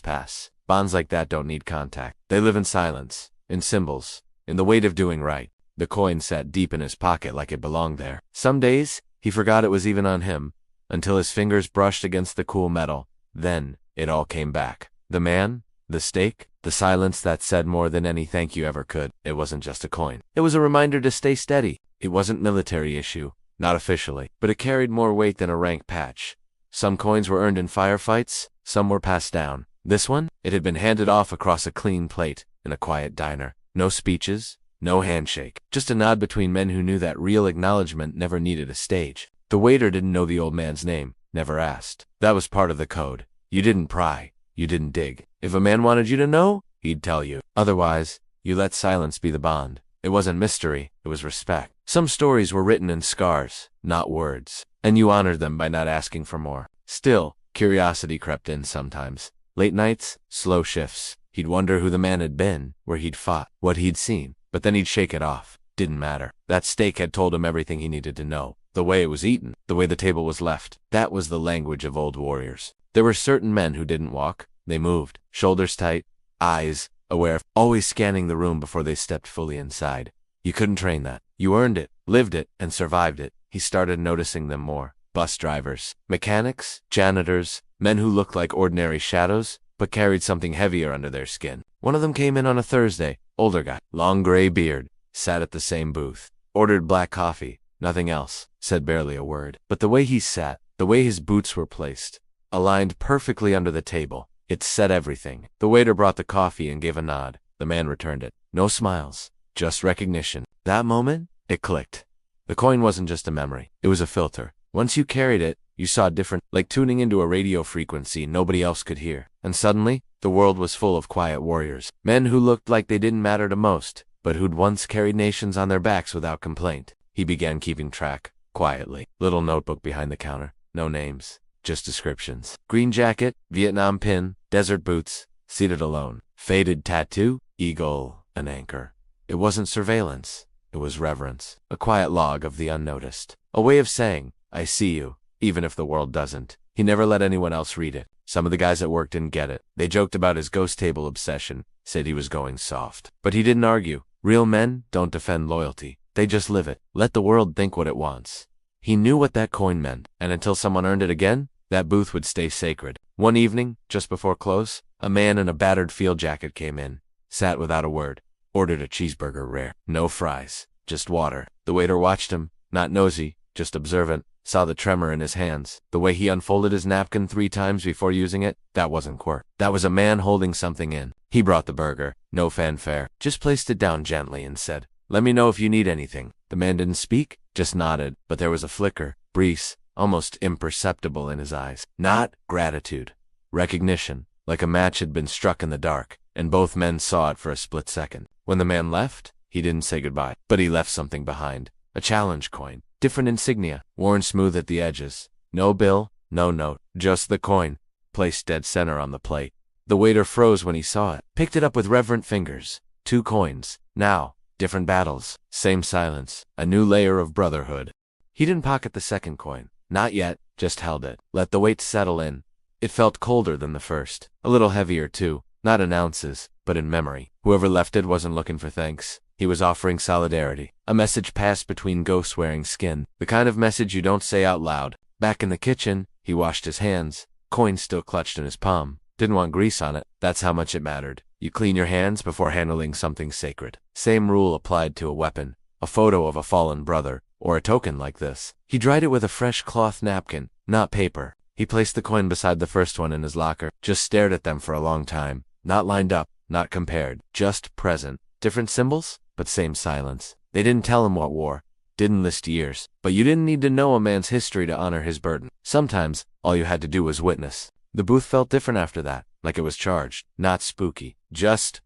pass. Bonds like that don't need contact. They live in silence, in symbols, in the weight of doing right. The coin sat deep in his pocket like it belonged there. Some days, he forgot it was even on him, until his fingers brushed against the cool metal. Then, it all came back. The man, the steak, the silence that said more than any thank you ever could. It wasn't just a coin. It was a reminder to stay steady. It wasn't military issue, not officially, but it carried more weight than a rank patch. Some coins were earned in firefights, some were passed down. This one, it had been handed off across a clean plate, in a quiet diner. No speeches, no handshake, just a nod between men who knew that real acknowledgement never needed a stage. The waiter didn't know the old man's name, never asked. That was part of the code. You didn't pry, you didn't dig. If a man wanted you to know, he'd tell you. Otherwise, you let silence be the bond. It wasn't mystery, it was respect. Some stories were written in scars, not words, and you honored them by not asking for more. Still, curiosity crept in sometimes. Late nights, slow shifts. He'd wonder who the man had been, where he'd fought, what he'd seen, but then he'd shake it off. Didn't matter. That steak had told him everything he needed to know. The way it was eaten, the way the table was left. That was the language of old warriors. There were certain men who didn't walk. They moved, shoulders tight, eyes aware, always scanning the room before they stepped fully inside. You couldn't train that. You earned it, lived it, and survived it. He started noticing them more. Bus drivers, mechanics, janitors, men who looked like ordinary shadows, but carried something heavier under their skin. One of them came in on a Thursday, older guy, long gray beard, sat at the same booth, ordered black coffee, nothing else, said barely a word. But the way he sat, the way his boots were placed, aligned perfectly under the table, it said everything. The waiter brought the coffee and gave a nod. The man returned it. No smiles, just recognition. That moment, it clicked. The coin wasn't just a memory, it was a filter. Once you carried it, you saw different, like tuning into a radio frequency nobody else could hear. And suddenly, the world was full of quiet warriors. Men who looked like they didn't matter to most, but who'd once carried nations on their backs without complaint. He began keeping track. quietly. Little notebook behind the counter. No names. Just descriptions. Green jacket, Vietnam pin, desert boots, seated alone. Faded tattoo, eagle, an anchor. It wasn't surveillance. It was reverence. A quiet log of the unnoticed. A way of saying, I see you, even if the world doesn't. He never let anyone else read it. Some of the guys at work didn't get it. They joked about his ghost table obsession, said he was going soft. But he didn't argue. Real men don't defend loyalty. They just live it. Let the world think what it wants. He knew what that coin meant, and until someone earned it again, that booth would stay sacred. One evening, just before close, a man in a battered field jacket came in, sat without a word, ordered a cheeseburger rare. No fries, just water. The waiter watched him, not nosy, just observant, saw the tremor in his hands. The way he unfolded his napkin 3 times before using it, that wasn't quirk. That was a man holding something in. He brought the burger, no fanfare, just placed it down gently and said, let me know if you need anything. The man didn't speak, just nodded, but there was a flicker, brief, almost imperceptible in his eyes. Not gratitude. Recognition, like a match had been struck in the dark, and both men saw it for a split second. When the man left, he didn't say goodbye, but he left something behind. A challenge coin. Different insignia, worn smooth at the edges. No bill, no note, just the coin, placed dead center on the plate. The waiter froze when he saw it, picked it up with reverent fingers. 2 coins. Now, different battles, same silence, a new layer of brotherhood. He didn't pocket the second coin. Not yet, just held it. Let the weight settle in. It felt colder than the first. A little heavier too, not in ounces, but in memory. Whoever left it wasn't looking for thanks. He was offering solidarity. A message passed between ghosts wearing skin. The kind of message you don't say out loud. Back in the kitchen, he washed his hands. Coin still clutched in his palm. Didn't want grease on it. That's how much it mattered. You clean your hands before handling something sacred. Same rule applied to a weapon, a photo of a fallen brother, or a token like this. He dried it with a fresh cloth napkin, not paper. He placed the coin beside the first one in his locker, just stared at them for a long time. Not lined up, not compared, just present. Different symbols, but same silence. They didn't tell him what war, didn't list years, but you didn't need to know a man's history to honor his burden. Sometimes, all you had to do was witness. The booth felt different after that, like it was charged, not spooky, just ...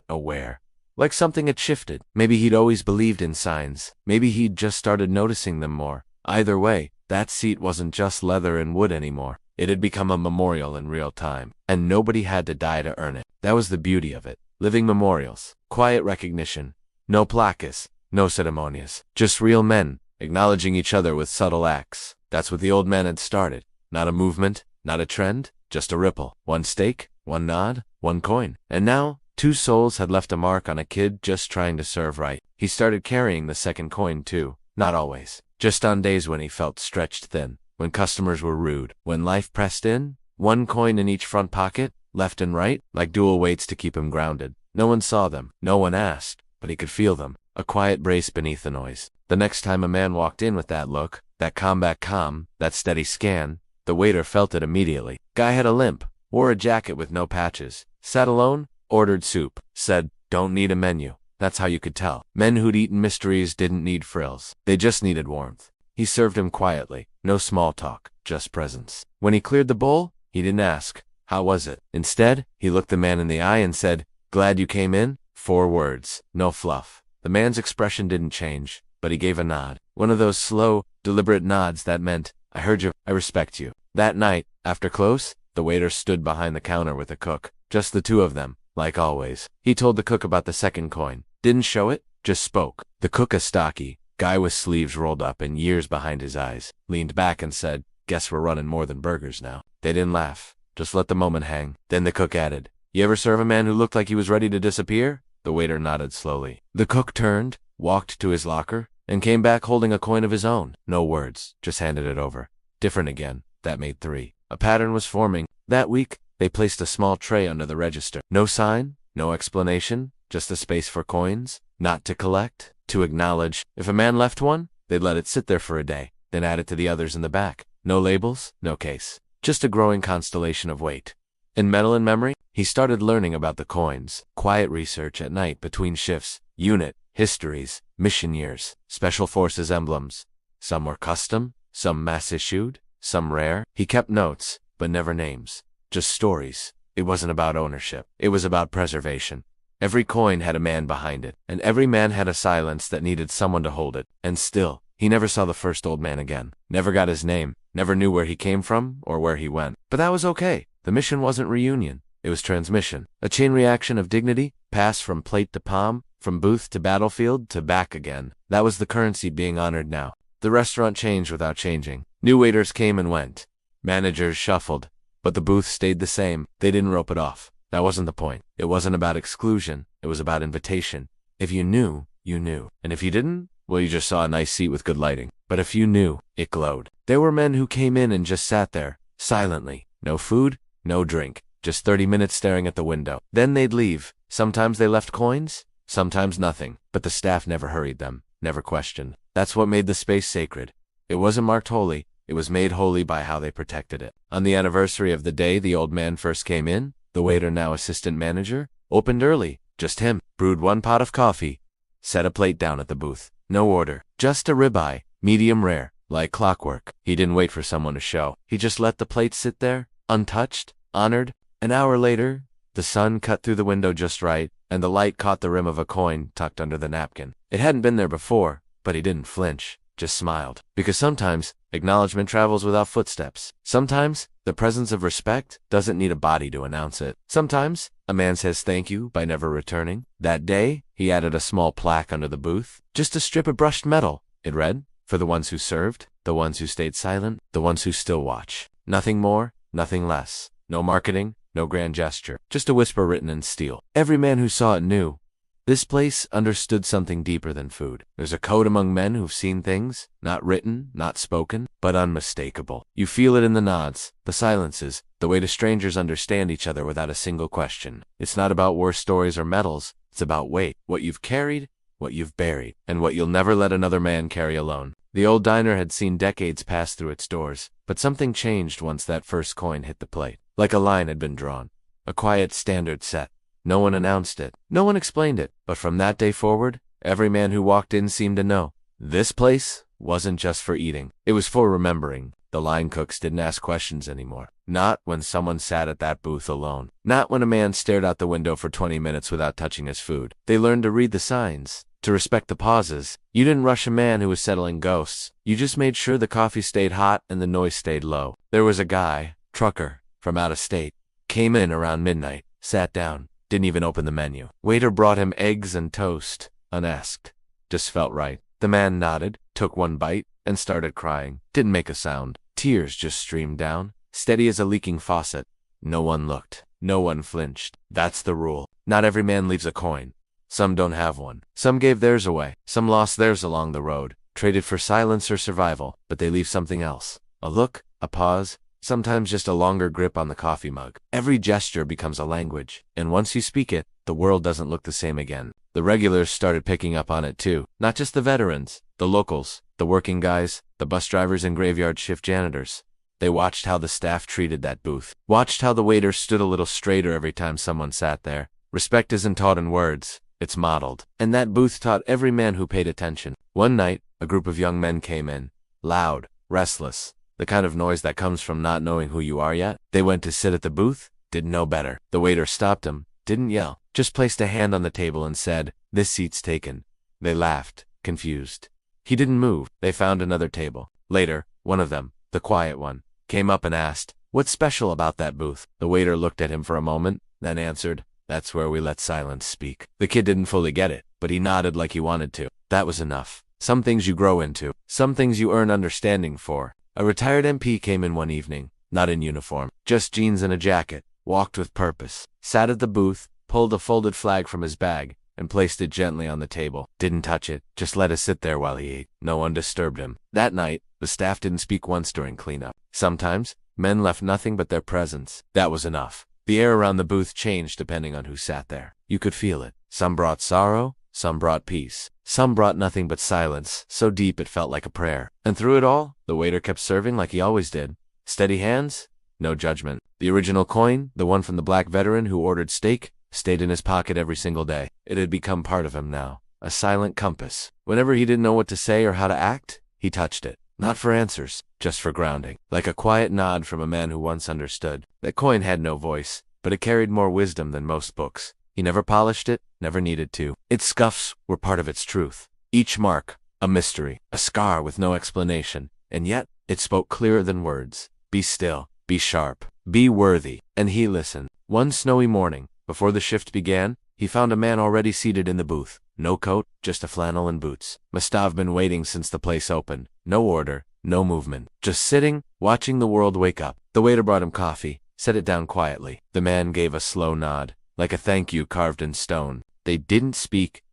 aware. Like something had shifted. Maybe he'd always believed in signs. Maybe he'd just started noticing them more. Either way, that seat wasn't just leather and wood anymore. It had become a memorial in real time, and nobody had to die to earn it. That was the beauty of it. Living memorials, quiet recognition, no plaques, no ceremonias, just real men, acknowledging each other with subtle acts. That's what the old man had started. Not a movement, not a trend, just a ripple. One steak, one nod, one coin. And now, 2 souls had left a mark on a kid just trying to serve right. He started carrying the second coin too. Not always. Just on days when he felt stretched thin, when customers were rude, when life pressed in. 1 coin in each front pocket, left and right, like dual weights to keep him grounded. No one saw them, no one asked, but he could feel them. A quiet brace beneath the noise. The next time a man walked in with that look, that combat calm, that steady scan, the waiter felt it immediately. Guy had a limp, wore a jacket with no patches, sat alone, ordered soup, said, don't need a menu. That's how you could tell. Men who'd eaten mysteries didn't need frills. They just needed warmth. He served him quietly, no small talk, just presence. When he cleared the bowl, he didn't ask, how was it? Instead, he looked the man in the eye and said, glad you came in? 4 words, no fluff. The man's expression didn't change, but he gave a nod. One of those slow, deliberate nods that meant, I heard you, I respect you. That night, after close, the waiter stood behind the counter with the cook. Just the 2 of them, like always. He told the cook about the second coin. Didn't show it, just spoke. The cook, a stocky guy with sleeves rolled up and years behind his eyes, leaned back and said, guess we're running more than burgers now. They didn't laugh. Just let the moment hang. Then the cook added, you ever serve a man who looked like he was ready to disappear? The waiter nodded slowly. The cook turned, walked to his locker, and came back holding a coin of his own. No words, just handed it over. Different again. That made 3. A pattern was forming. That week, they placed a small tray under the register. No sign, no explanation, just a space for coins, not to collect, to acknowledge. If a man left one, they'd let it sit there for a day, then add it to the others in the back. No labels, no case. Just a growing constellation of weight. In metal and memory, he started learning about the coins. Quiet research at night between shifts. Unit, histories, mission years, special forces emblems. Some were custom, some mass-issued, some rare. He kept notes, but never names. Just stories. It wasn't about ownership. It was about preservation. Every coin had a man behind it, and every man had a silence that needed someone to hold it. And still, He never saw the first old man again, never got his name, never knew where he came from or where he went. But that was okay. The mission wasn't reunion. It was transmission. A chain reaction of dignity, passed from plate to palm, from booth to battlefield to back again. That was the currency being honored now. The restaurant changed without changing. New waiters came and went. Managers shuffled. But the booth stayed the same. They didn't rope it off. That wasn't the point. It wasn't about exclusion. It was about invitation. If you knew, you knew. And if you didn't, well, you just saw a nice seat with good lighting. But if you knew, it glowed. There were men who came in and just sat there, silently. No food, no drink. Just 30 minutes staring at the window. Then they'd leave. Sometimes they left coins, sometimes nothing. But the staff never hurried them, never questioned. That's what made the space sacred. It wasn't marked holy. It was made holy by how they protected it. On the anniversary of the day the old man first came in, the waiter, now assistant manager, opened early. Just him. Brewed 1 pot of coffee. Set a plate down at the booth. No order. Just a ribeye, medium rare, like clockwork. He didn't wait for someone to show. He just let the plate sit there, untouched, honored. An hour later, the sun cut through the window just right, and the light caught the rim of a coin tucked under the napkin. It hadn't been there before, but he didn't flinch, just smiled. Because sometimes, acknowledgement travels without footsteps. Sometimes, the presence of respect doesn't need a body to announce it. Sometimes, a man says thank you by never returning. That day, he added a small plaque under the booth, just a strip of brushed metal. It read, "For the ones who served, the ones who stayed silent, the ones who still watch." Nothing more, nothing less. No marketing, no grand gesture, just a whisper written in steel. Every man who saw it knew. This place understood something deeper than food. There's a code among men who've seen things, not written, not spoken, but unmistakable. You feel it in the nods, the silences, the way the strangers understand each other without a single question. It's not about war stories or medals. It's about weight, what you've carried, what you've buried, and what you'll never let another man carry alone. The old diner had seen decades pass through its doors, but something changed once that first coin hit the plate. Like a line had been drawn. A quiet standard set. No one announced it. No one explained it. But from that day forward, every man who walked in seemed to know. This place wasn't just for eating. It was for remembering. The line cooks didn't ask questions anymore. Not when someone sat at that booth alone. Not when a man stared out the window for 20 minutes without touching his food. They learned to read the signs, to respect the pauses. You didn't rush a man who was settling ghosts. You just made sure the coffee stayed hot and the noise stayed low. There was a guy, trucker, from out of state. Came in around midnight, sat down, didn't even open the menu. Waiter brought him eggs and toast, unasked. Just felt right. The man nodded, took 1 bite, and started crying. Didn't make a sound. Tears just streamed down, steady as a leaking faucet. No one looked. No one flinched. That's the rule. Not every man leaves a coin. Some don't have one. Some gave theirs away. Some lost theirs along the road, traded for silence or survival, but they leave something else. A look, a pause, sometimes just a longer grip on the coffee mug. Every gesture becomes a language, and once you speak it, the world doesn't look the same again. The regulars started picking up on it too. Not just the veterans, the locals, the working guys, the bus drivers and graveyard shift janitors. They watched how the staff treated that booth. Watched how the waiter stood a little straighter every time someone sat there. Respect isn't taught in words, it's modeled. And that booth taught every man who paid attention. One night, a group of young men came in. Loud, restless. The kind of noise that comes from not knowing who you are yet. They went to sit at the booth, didn't know better. The waiter stopped them, didn't yell, just placed a hand on the table and said, "This seat's taken." They laughed, confused. He didn't move. They found another table. Later, one of them, the quiet one, came up and asked, "What's special about that booth?" The waiter looked at him for a moment, then answered, "That's where we let silence speak." The kid didn't fully get it, but he nodded like he wanted to. That was enough. Some things you grow into. Some things you earn understanding for. A retired MP came in one evening, not in uniform, just jeans and a jacket, walked with purpose, sat at the booth, pulled a folded flag from his bag, and placed it gently on the table. Didn't touch it, just let it sit there while he ate. No one disturbed him. That night, the staff didn't speak once during cleanup. Sometimes, men left nothing but their presence. That was enough. The air around the booth changed depending on who sat there. You could feel it. Some brought sorrow, some brought peace. Some brought nothing but silence, so deep it felt like a prayer. And through it all, the waiter kept serving like he always did. Steady hands, no judgment. The original coin, the one from the black veteran who ordered steak, stayed in his pocket every single day. It had become part of him now, a silent compass. Whenever he didn't know what to say or how to act, he touched it. Not for answers, just for grounding. Like a quiet nod from a man who once understood. That coin had no voice, but it carried more wisdom than most books. He never polished it, never needed to. Its scuffs were part of its truth. Each mark, A mystery, a scar with no explanation, and yet it spoke clearer than words. Be still, be sharp, be worthy. And he listened. One snowy morning, before the shift began, he found a man already seated in the booth. No coat, just a flannel and boots. Must have been waiting since the place opened. No order, no movement. Just sitting, watching the world wake up. The waiter brought him coffee, set it down quietly. The man gave a slow nod, like a thank you carved in stone. They didn't speak,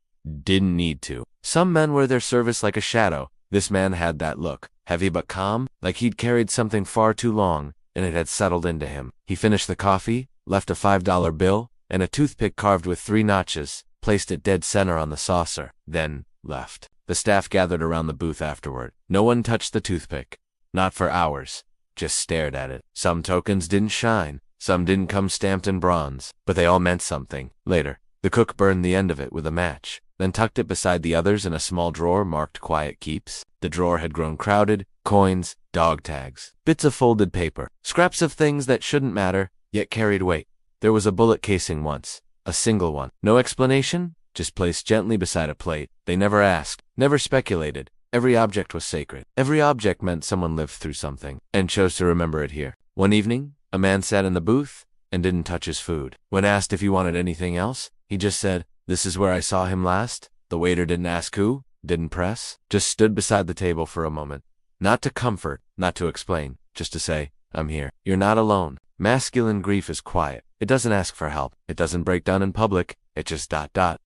didn't need to. Some men wear their service like a shadow. This man had that look, heavy but calm, like he'd carried something far too long, and it had settled into him. He finished the coffee, left a $5 bill, and a toothpick carved with 3 notches, placed it dead center on the saucer, then left. The staff gathered around the booth afterward. No one touched the toothpick. Not for hours. Just stared at it. Some tokens didn't shine. Some didn't come stamped in bronze, but they all meant something. Later, the cook burned the end of it with a match, then tucked it beside the others in a small drawer marked Quiet Keeps. The drawer had grown crowded. Coins, dog tags, bits of folded paper, scraps of things that shouldn't matter, yet carried weight. There was a bullet casing once, a single one. No explanation, just placed gently beside a plate. They never asked, never speculated. Every object was sacred. Every object meant someone lived through something, and chose to remember it here. One evening, a man sat in the booth and didn't touch his food. When asked if he wanted anything else, he just said, "This is where I saw him last." The waiter didn't ask who, didn't press, just stood beside the table for a moment. Not to comfort, not to explain, just to say, "I'm here. You're not alone." Masculine grief is quiet. It doesn't ask for help. It doesn't break down in public. It just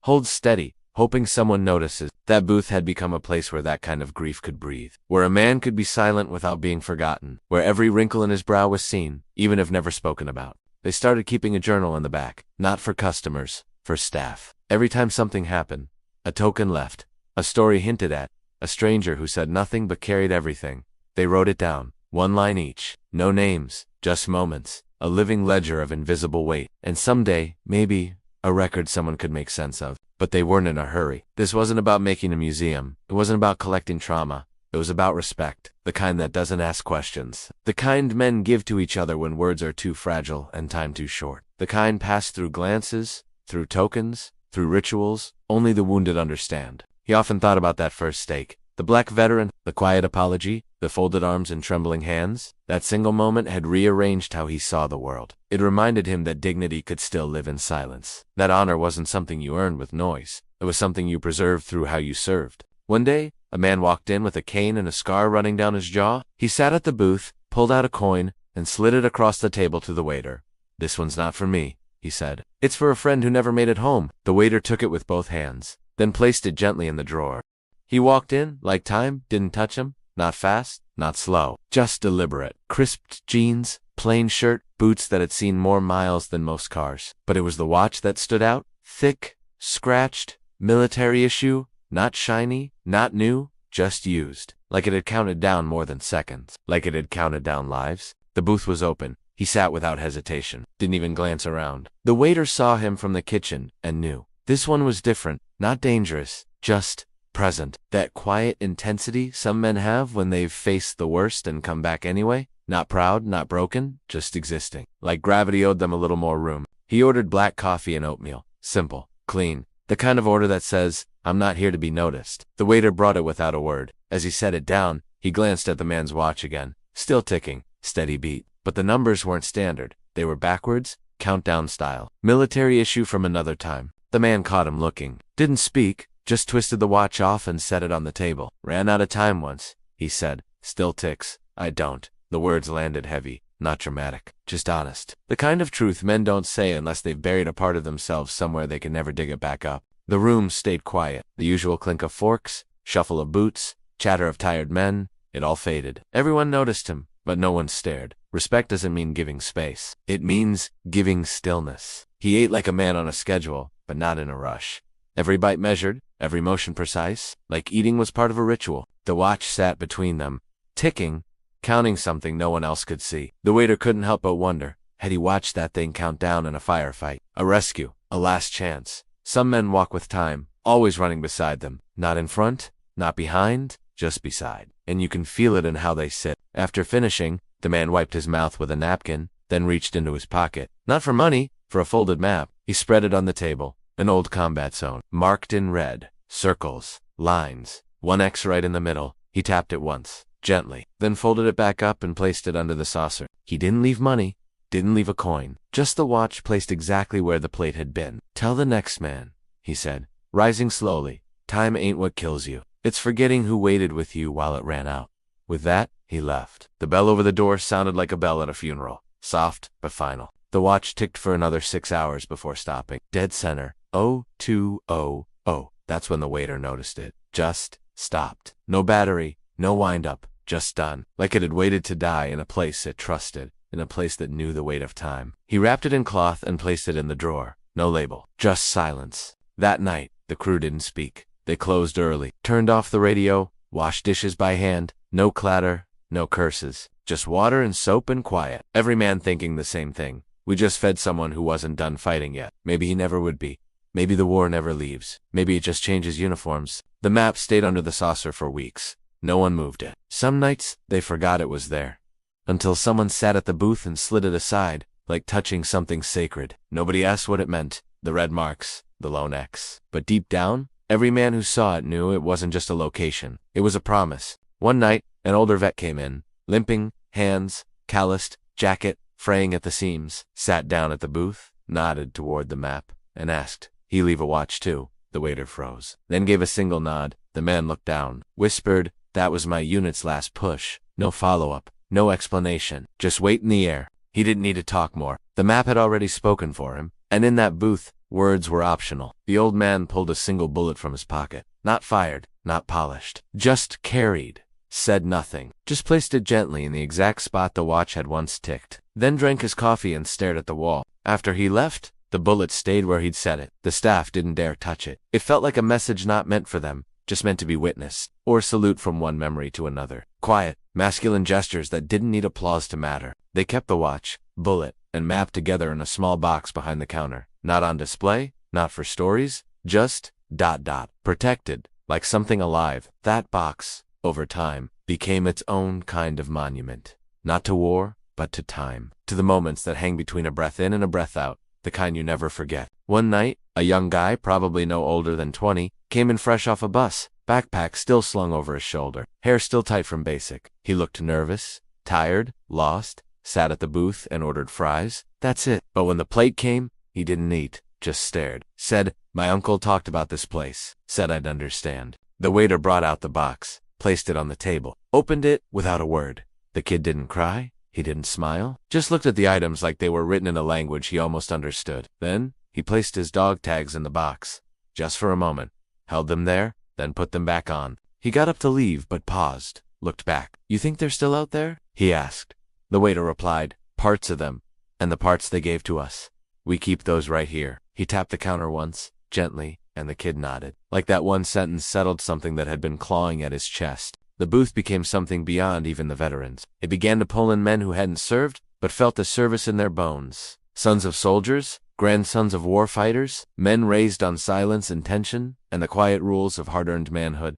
holds steady, hoping someone notices. That booth had become a place where that kind of grief could breathe, where a man could be silent without being forgotten, where every wrinkle in his brow was seen, even if never spoken about. They started keeping a journal in the back, not for customers, for staff. Every time something happened, a token left, a story hinted at, a stranger who said nothing but carried everything. They wrote it down, 1 line each, no names, just moments, a living ledger of invisible weight. And someday, maybe, a record someone could make sense of. But they weren't in a hurry. This wasn't about making a museum. It wasn't about collecting trauma. It was about respect, the kind that doesn't ask questions. The kind men give to each other when words are too fragile and time too short. The kind passed through glances, through tokens, through rituals, only the wounded understand. He often thought about that first steak. The black veteran, the quiet apology, the folded arms and trembling hands. That single moment had rearranged how he saw the world. It reminded him that dignity could still live in silence. That honor wasn't something you earned with noise. It was something you preserved through how you served. One day, a man walked in with a cane and a scar running down his jaw. He sat at the booth, pulled out a coin, and slid it across the table to the waiter. "This one's not for me," he said. "It's for a friend who never made it home." The waiter took it with both hands, then placed it gently in the drawer. He walked in, like time, didn't touch him, not fast, not slow, just deliberate. Crisped jeans, plain shirt, boots that had seen more miles than most cars. But it was the watch that stood out, thick, scratched, military issue, not shiny, not new, just used. Like it had counted down more than seconds, like it had counted down lives. The booth was open. He sat without hesitation, didn't even glance around. The waiter saw him from the kitchen and knew. This one was different, not dangerous, just present. That quiet intensity some men have when they've faced the worst and come back anyway. Not proud, not broken, just existing. Like gravity owed them a little more room. He ordered black coffee and oatmeal. Simple, clean. The kind of order that says, "I'm not here to be noticed." The waiter brought it without a word. As he set it down, he glanced at the man's watch again. Still ticking, steady beat. But the numbers weren't standard. They were backwards, countdown style. Military issue from another time. The man caught him looking. Didn't speak. Just twisted the watch off and set it on the table. "Ran out of time once," he said. "Still ticks." "I don't." The words landed heavy, not dramatic, just honest. The kind of truth men don't say unless they've buried a part of themselves somewhere they can never dig it back up. The room stayed quiet. The usual clink of forks, shuffle of boots, chatter of tired men, it all faded. Everyone noticed him, but no one stared. Respect doesn't mean giving space. It means giving stillness. He ate like a man on a schedule, but not in a rush. Every bite measured, every motion precise, like eating was part of a ritual. The watch sat between them, ticking, counting something no one else could see. The waiter couldn't help but wonder, had he watched that thing count down in a firefight, a rescue, a last chance? Some men walk with time, always running beside them, not in front, not behind, just beside. And you can feel it in how they sit. After finishing, the man wiped his mouth with a napkin, then reached into his pocket. Not for money, for a folded map. He spread it on the table. An old combat zone, marked in red, circles, lines. one X right in the middle. He tapped it once, gently, then folded it back up and placed it under the saucer. He didn't leave money, didn't leave a coin, just the watch placed exactly where the plate had been. Tell the next man, he said, rising slowly, time ain't what kills you. It's forgetting who waited with you while it ran out. With that, he left. The bell over the door sounded like a bell at a funeral, soft but final. The watch ticked for another 6 hours before stopping. Dead center, 0200. That's when the waiter noticed it. Just stopped. No battery, no wind-up, just done. Like it had waited to die in a place it trusted, in a place that knew the weight of time. He wrapped it in cloth and placed it in the drawer. No label, just silence. That night, the crew didn't speak. They closed early, turned off the radio, washed dishes by hand. No clatter, no curses, just water and soap and quiet. Every man thinking the same thing. We just fed someone who wasn't done fighting yet. Maybe he never would be. Maybe the war never leaves. Maybe it just changes uniforms. The map stayed under the saucer for weeks. No one moved it. Some nights, they forgot it was there. Until someone sat at the booth and slid it aside, like touching something sacred. Nobody asked what it meant. The red marks, the lone X. But deep down, every man who saw it knew it wasn't just a location. It was a promise. One night, an older vet came in, limping, hands, calloused, jacket, fraying at the seams, sat down at the booth, nodded toward the map, and asked, "He leave a watch too?" The waiter froze, then gave a single nod. The man looked down, whispered, "That was my unit's last push." No follow-up, no explanation, just weight in the air. He didn't need to talk more. The map had already spoken for him, and in that booth, words were optional. The old man pulled a single bullet from his pocket, not fired, not polished, just carried. Said nothing, just placed it gently in the exact spot the watch had once ticked. Then drank his coffee and stared at the wall. After he left, the bullet stayed where he'd set it. The staff didn't dare touch it. It felt like a message not meant for them, just meant to be witnessed, or salute from one memory to another. Quiet, masculine gestures that didn't need applause to matter. They kept the watch, bullet, and map together in a small box behind the counter. Not on display, not for stories, just ... protected, like something alive. That box, over time, became its own kind of monument. Not to war, but to time. To the moments that hang between a breath in and a breath out, the kind you never forget. One night, a young guy, probably no older than 20, came in fresh off a bus, backpack still slung over his shoulder, hair still tight from basic. He looked nervous, tired, lost, sat at the booth and ordered fries. That's it. But when the plate came, he didn't eat, just stared. Said, "My uncle talked about this place. Said I'd understand." The waiter brought out the box, placed it on the table, opened it without a word. The kid didn't cry, he didn't smile, just looked at the items like they were written in a language he almost understood. Then, he placed his dog tags in the box, just for a moment, held them there, then put them back on. He got up to leave but paused, looked back. "You think they're still out there?" he asked. The waiter replied, "Parts of them, and the parts they gave to us. We keep those right here." He tapped the counter once, gently, and the kid nodded. Like that one sentence settled something that had been clawing at his chest. The booth became something beyond even the veterans. It began to pull in men who hadn't served, but felt the service in their bones. Sons of soldiers, grandsons of war fighters, men raised on silence and tension, and the quiet rules of hard-earned manhood.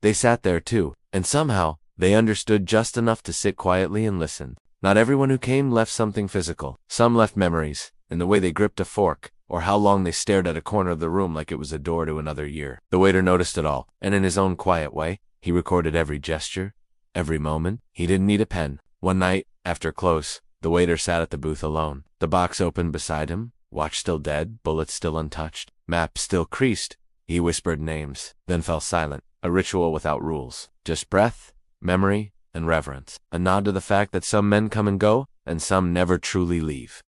They sat there too, and somehow, they understood just enough to sit quietly and listen. Not everyone who came left something physical. Some left memories, in the way they gripped a fork, or how long they stared at a corner of the room like it was a door to another year. The waiter noticed it all, and in his own quiet way, he recorded every gesture, every moment. He didn't need a pen. One night, after close, the waiter sat at the booth alone. The box opened beside him, watch still dead, bullet still untouched, map still creased. He whispered names, then fell silent, a ritual without rules. Just breath, memory, and reverence. A nod to the fact that some men come and go, and some never truly leave.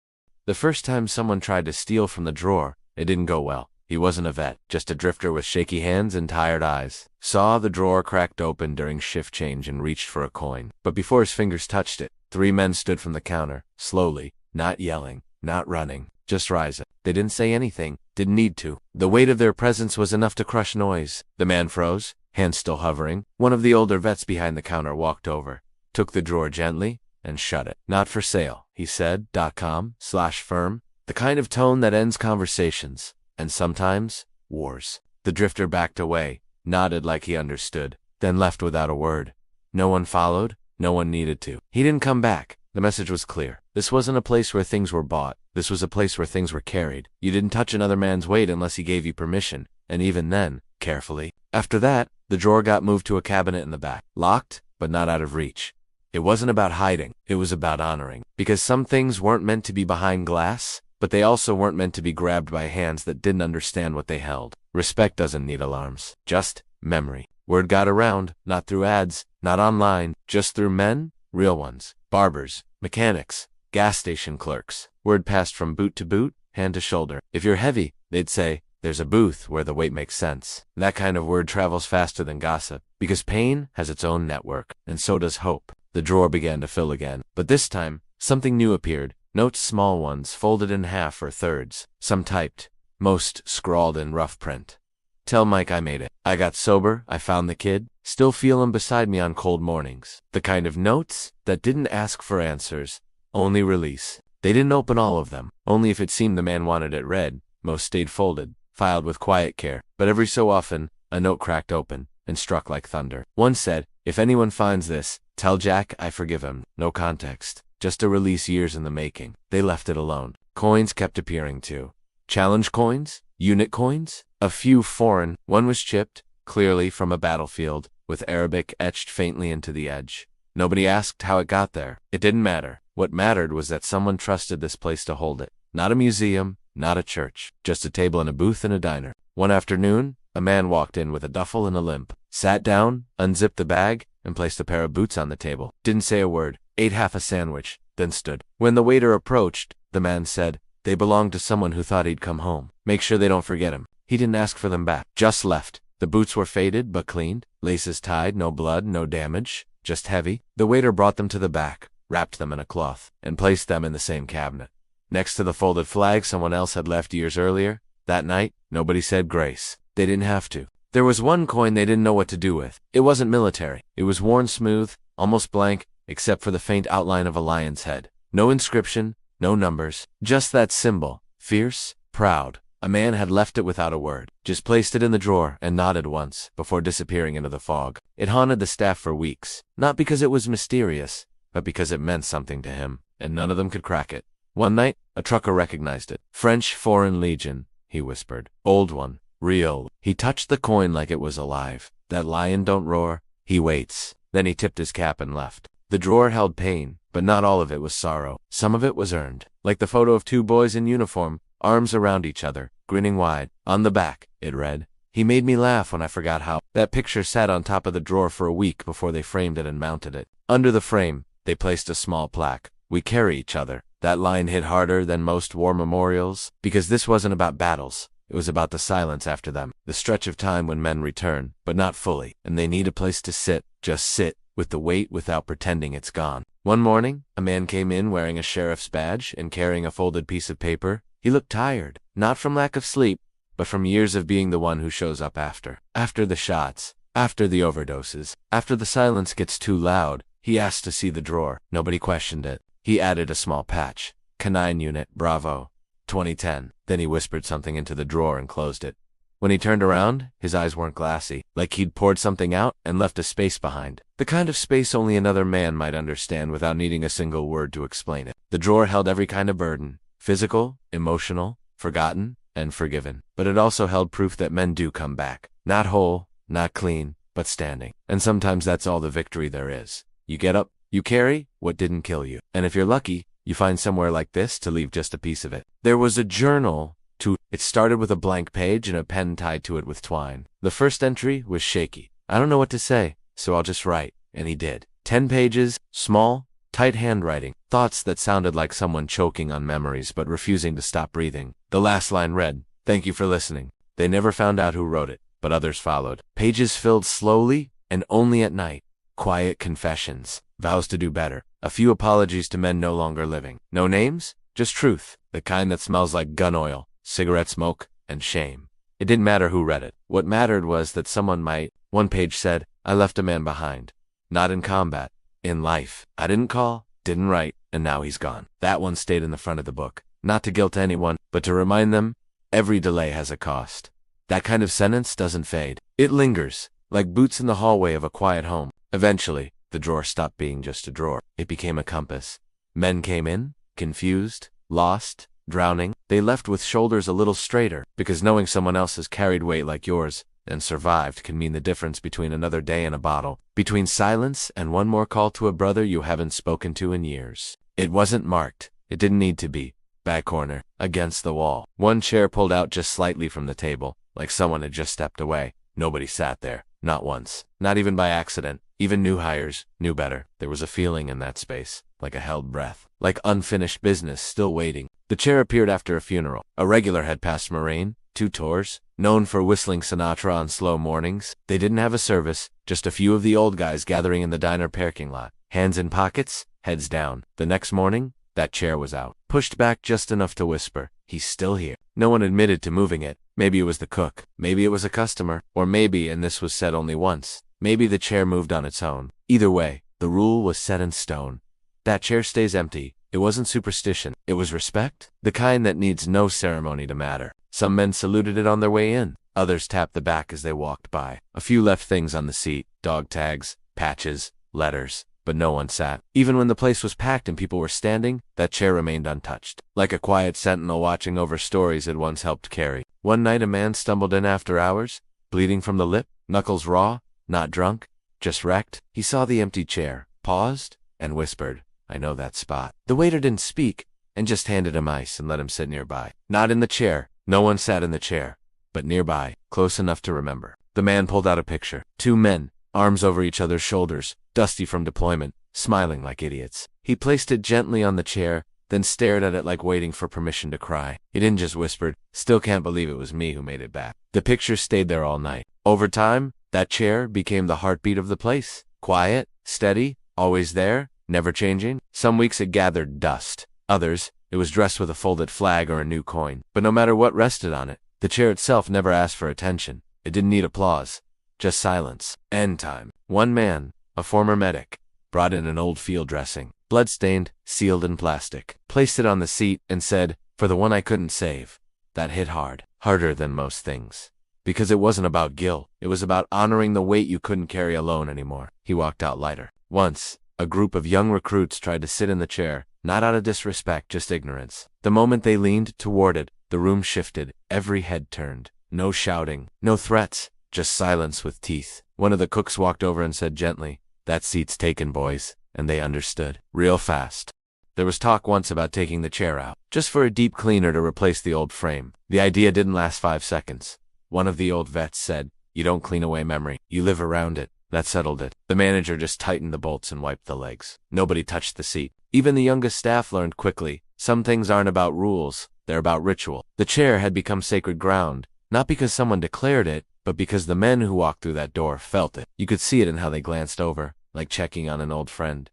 The first time someone tried to steal from the drawer, it didn't go well. He wasn't a vet, just a drifter with shaky hands and tired eyes. Saw the drawer cracked open during shift change and reached for a coin. But before his fingers touched it, 3 men stood from the counter, slowly, not yelling, not running, just rising. They didn't say anything, didn't need to. The weight of their presence was enough to crush noise. The man froze, hands still hovering. One of the older vets behind the counter walked over, took the drawer gently, and shut it. "Not for sale," he said, .com/firm, the kind of tone that ends conversations. And sometimes, wars. The drifter backed away, nodded like he understood, then left without a word. No one followed, no one needed to. He didn't come back. The message was clear. This wasn't a place where things were bought. This was a place where things were carried. You didn't touch another man's weight unless he gave you permission, and even then, carefully. After that, The drawer got moved to a cabinet in the back. Locked, but not out of reach. It wasn't about hiding, it was about honoring. Because some things weren't meant to be behind glass, but they also weren't meant to be grabbed by hands that didn't understand what they held. Respect doesn't need alarms. Just memory. Word got around, not through ads, not online, just through men, real ones. Barbers, mechanics, gas station clerks. Word passed from boot to boot, hand to shoulder. If you're heavy, they'd say, there's a booth where the weight makes sense. That kind of word travels faster than gossip, because pain has its own network, and so does hope. The drawer began to fill again, but this time, something new appeared. Notes, small ones, folded in half or thirds. Some typed, most scrawled in rough print. Tell Mike I made it. I got sober, I found the kid, still feel him beside me on cold mornings. The kind of notes that didn't ask for answers, only release. They didn't open all of them, only if it seemed the man wanted it read. Most stayed folded, filed with quiet care, but every so often, a note cracked open and struck like thunder. One said, if anyone finds this, tell Jack I forgive him. No context, just a release years in the making. They left it alone. Coins kept appearing too. Challenge coins? Unit coins? A few foreign. One was chipped, clearly from a battlefield, with Arabic etched faintly into the edge. Nobody asked how it got there. It didn't matter. What mattered was that someone trusted this place to hold it. Not a museum, not a church, just a table and a booth in a diner. One afternoon, a man walked in with a duffel and a limp, sat down, unzipped the bag, and placed a pair of boots on the table. Didn't say a word, ate half a sandwich, then stood. When the waiter approached, the man said, they belonged to someone who thought he'd come home. Make sure they don't forget him. He didn't ask for them back, just left. The boots were faded but cleaned, laces tied, no blood, no damage, just heavy. The waiter brought them to the back, wrapped them in a cloth, and placed them in the same cabinet. Next to the folded flag someone else had left years earlier. That night, nobody said grace. They didn't have to. There was one coin they didn't know what to do with. It wasn't military. It was worn smooth, almost blank, except for the faint outline of a lion's head. No inscription, no numbers, just that symbol, fierce, proud. A man had left it without a word, just placed it in the drawer and nodded once, before disappearing into the fog. It haunted the staff for weeks, not because it was mysterious, but because it meant something to him, and none of them could crack it. One night, a trucker recognized it. French Foreign Legion, he whispered. Old one, real. He touched the coin like it was alive. That lion don't roar, he waits. Then he tipped his cap and left. The drawer held pain, but not all of it was sorrow. Some of it was earned. Like the photo of two boys in uniform, arms around each other, grinning wide. On the back, it read, he made me laugh when I forgot how. That picture sat on top of the drawer for a week before they framed it and mounted it. Under the frame, they placed a small plaque. We carry each other. That line hit harder than most war memorials, because this wasn't about battles. It was about the silence after them, the stretch of time when men return, but not fully, and they need a place to sit, just sit, with the weight without pretending it's gone. One morning, a man came in wearing a sheriff's badge and carrying a folded piece of paper. He looked tired, not from lack of sleep, but from years of being the one who shows up after. After the shots, after the overdoses, after the silence gets too loud. He asked to see the drawer. Nobody questioned it. He added a small patch. Canine Unit, Bravo, 2010. Then he whispered something into the drawer and closed it. When he turned around, his eyes weren't glassy, like he'd poured something out and left a space behind. The kind of space only another man might understand without needing a single word to explain it. The drawer held every kind of burden, physical, emotional, forgotten, and forgiven. But it also held proof that men do come back. Not whole, not clean, but standing. And sometimes that's all the victory there is. You get up, you carry what didn't kill you. And if you're lucky, you find somewhere like this to leave just a piece of it. There was a journal, too. It started with a blank page and a pen tied to it with twine. The first entry was shaky. I don't know what to say, so I'll just write. And he did. 10 pages, small, tight handwriting. Thoughts that sounded like someone choking on memories but refusing to stop breathing. The last line read, "Thank you for listening." They never found out who wrote it, but others followed. Pages filled slowly and only at night. Quiet confessions, vows to do better, a few apologies to men no longer living. No names, just truth, the kind that smells like gun oil, cigarette smoke, and shame. It didn't matter who read it. What mattered was that someone might. One page said, I left a man behind. Not in combat, in life. I didn't call, didn't write, and now he's gone. That one stayed in the front of the book. Not to guilt anyone, but to remind them, every delay has a cost. That kind of sentence doesn't fade. It lingers, like boots in the hallway of a quiet home. Eventually, the drawer stopped being just a drawer. It became a compass. Men came in, confused, lost, drowning. They left with shoulders a little straighter, because knowing someone else has carried weight like yours and survived can mean the difference between another day in a bottle, between silence and one more call to a brother you haven't spoken to in years. It wasn't marked. It didn't need to be. Back corner, against the wall. One chair pulled out just slightly from the table, like someone had just stepped away. Nobody sat there. Not once. Not even by accident. Even new hires knew better. There was a feeling in that space, like a held breath, like unfinished business still waiting. The chair appeared after a funeral. A regular had passed Moraine, 2 tours, known for whistling Sinatra on slow mornings. They didn't have a service, just a few of the old guys gathering in the diner parking lot, hands in pockets, heads down. The next morning, that chair was out, pushed back just enough to whisper, "He's still here." No one admitted to moving it. Maybe it was the cook, maybe it was a customer, or maybe, and this was said only once, maybe the chair moved on its own. Either way, the rule was set in stone. That chair stays empty. It wasn't superstition. It was respect, the kind that needs no ceremony to matter. Some men saluted it on their way in. Others tapped the back as they walked by. A few left things on the seat, dog tags, patches, letters, but no one sat. Even when the place was packed and people were standing, that chair remained untouched, like a quiet sentinel watching over stories it once helped carry. One night a man stumbled in after hours, bleeding from the lip, knuckles raw, not drunk, just wrecked. He saw the empty chair, paused, and whispered, "I know that spot." The waiter didn't speak, and just handed him ice and let him sit nearby. Not in the chair. No one sat in the chair, but nearby, close enough to remember. The man pulled out a picture. 2 men, arms over each other's shoulders, dusty from deployment, smiling like idiots. He placed it gently on the chair, then stared at it like waiting for permission to cry. He didn't just whisper, "Still can't believe it was me who made it back." The picture stayed there all night. Over time, that chair became the heartbeat of the place. Quiet, steady, always there, never changing. Some weeks it gathered dust. Others, it was dressed with a folded flag or a new coin. But no matter what rested on it, the chair itself never asked for attention. It didn't need applause, just silence. End time. One man, a former medic, brought in an old field dressing, blood-stained, sealed in plastic, placed it on the seat, and said, "For the one I couldn't save." That hit hard, harder than most things. Because it wasn't about guilt, it was about honoring the weight you couldn't carry alone anymore. He walked out lighter. Once, a group of young recruits tried to sit in the chair, not out of disrespect, just ignorance. The moment they leaned toward it, the room shifted, every head turned. No shouting, no threats, just silence with teeth. One of the cooks walked over and said gently, "That seat's taken, boys," and they understood, real fast. There was talk once about taking the chair out, just for a deep cleaner to replace the old frame. The idea didn't last 5 seconds. One of the old vets said, "You don't clean away memory, you live around it." That settled it. The manager just tightened the bolts and wiped the legs. Nobody touched the seat. Even the youngest staff learned quickly, some things aren't about rules, they're about ritual. The chair had become sacred ground, not because someone declared it, but because the men who walked through that door felt it. You could see it in how they glanced over, like checking on an old friend.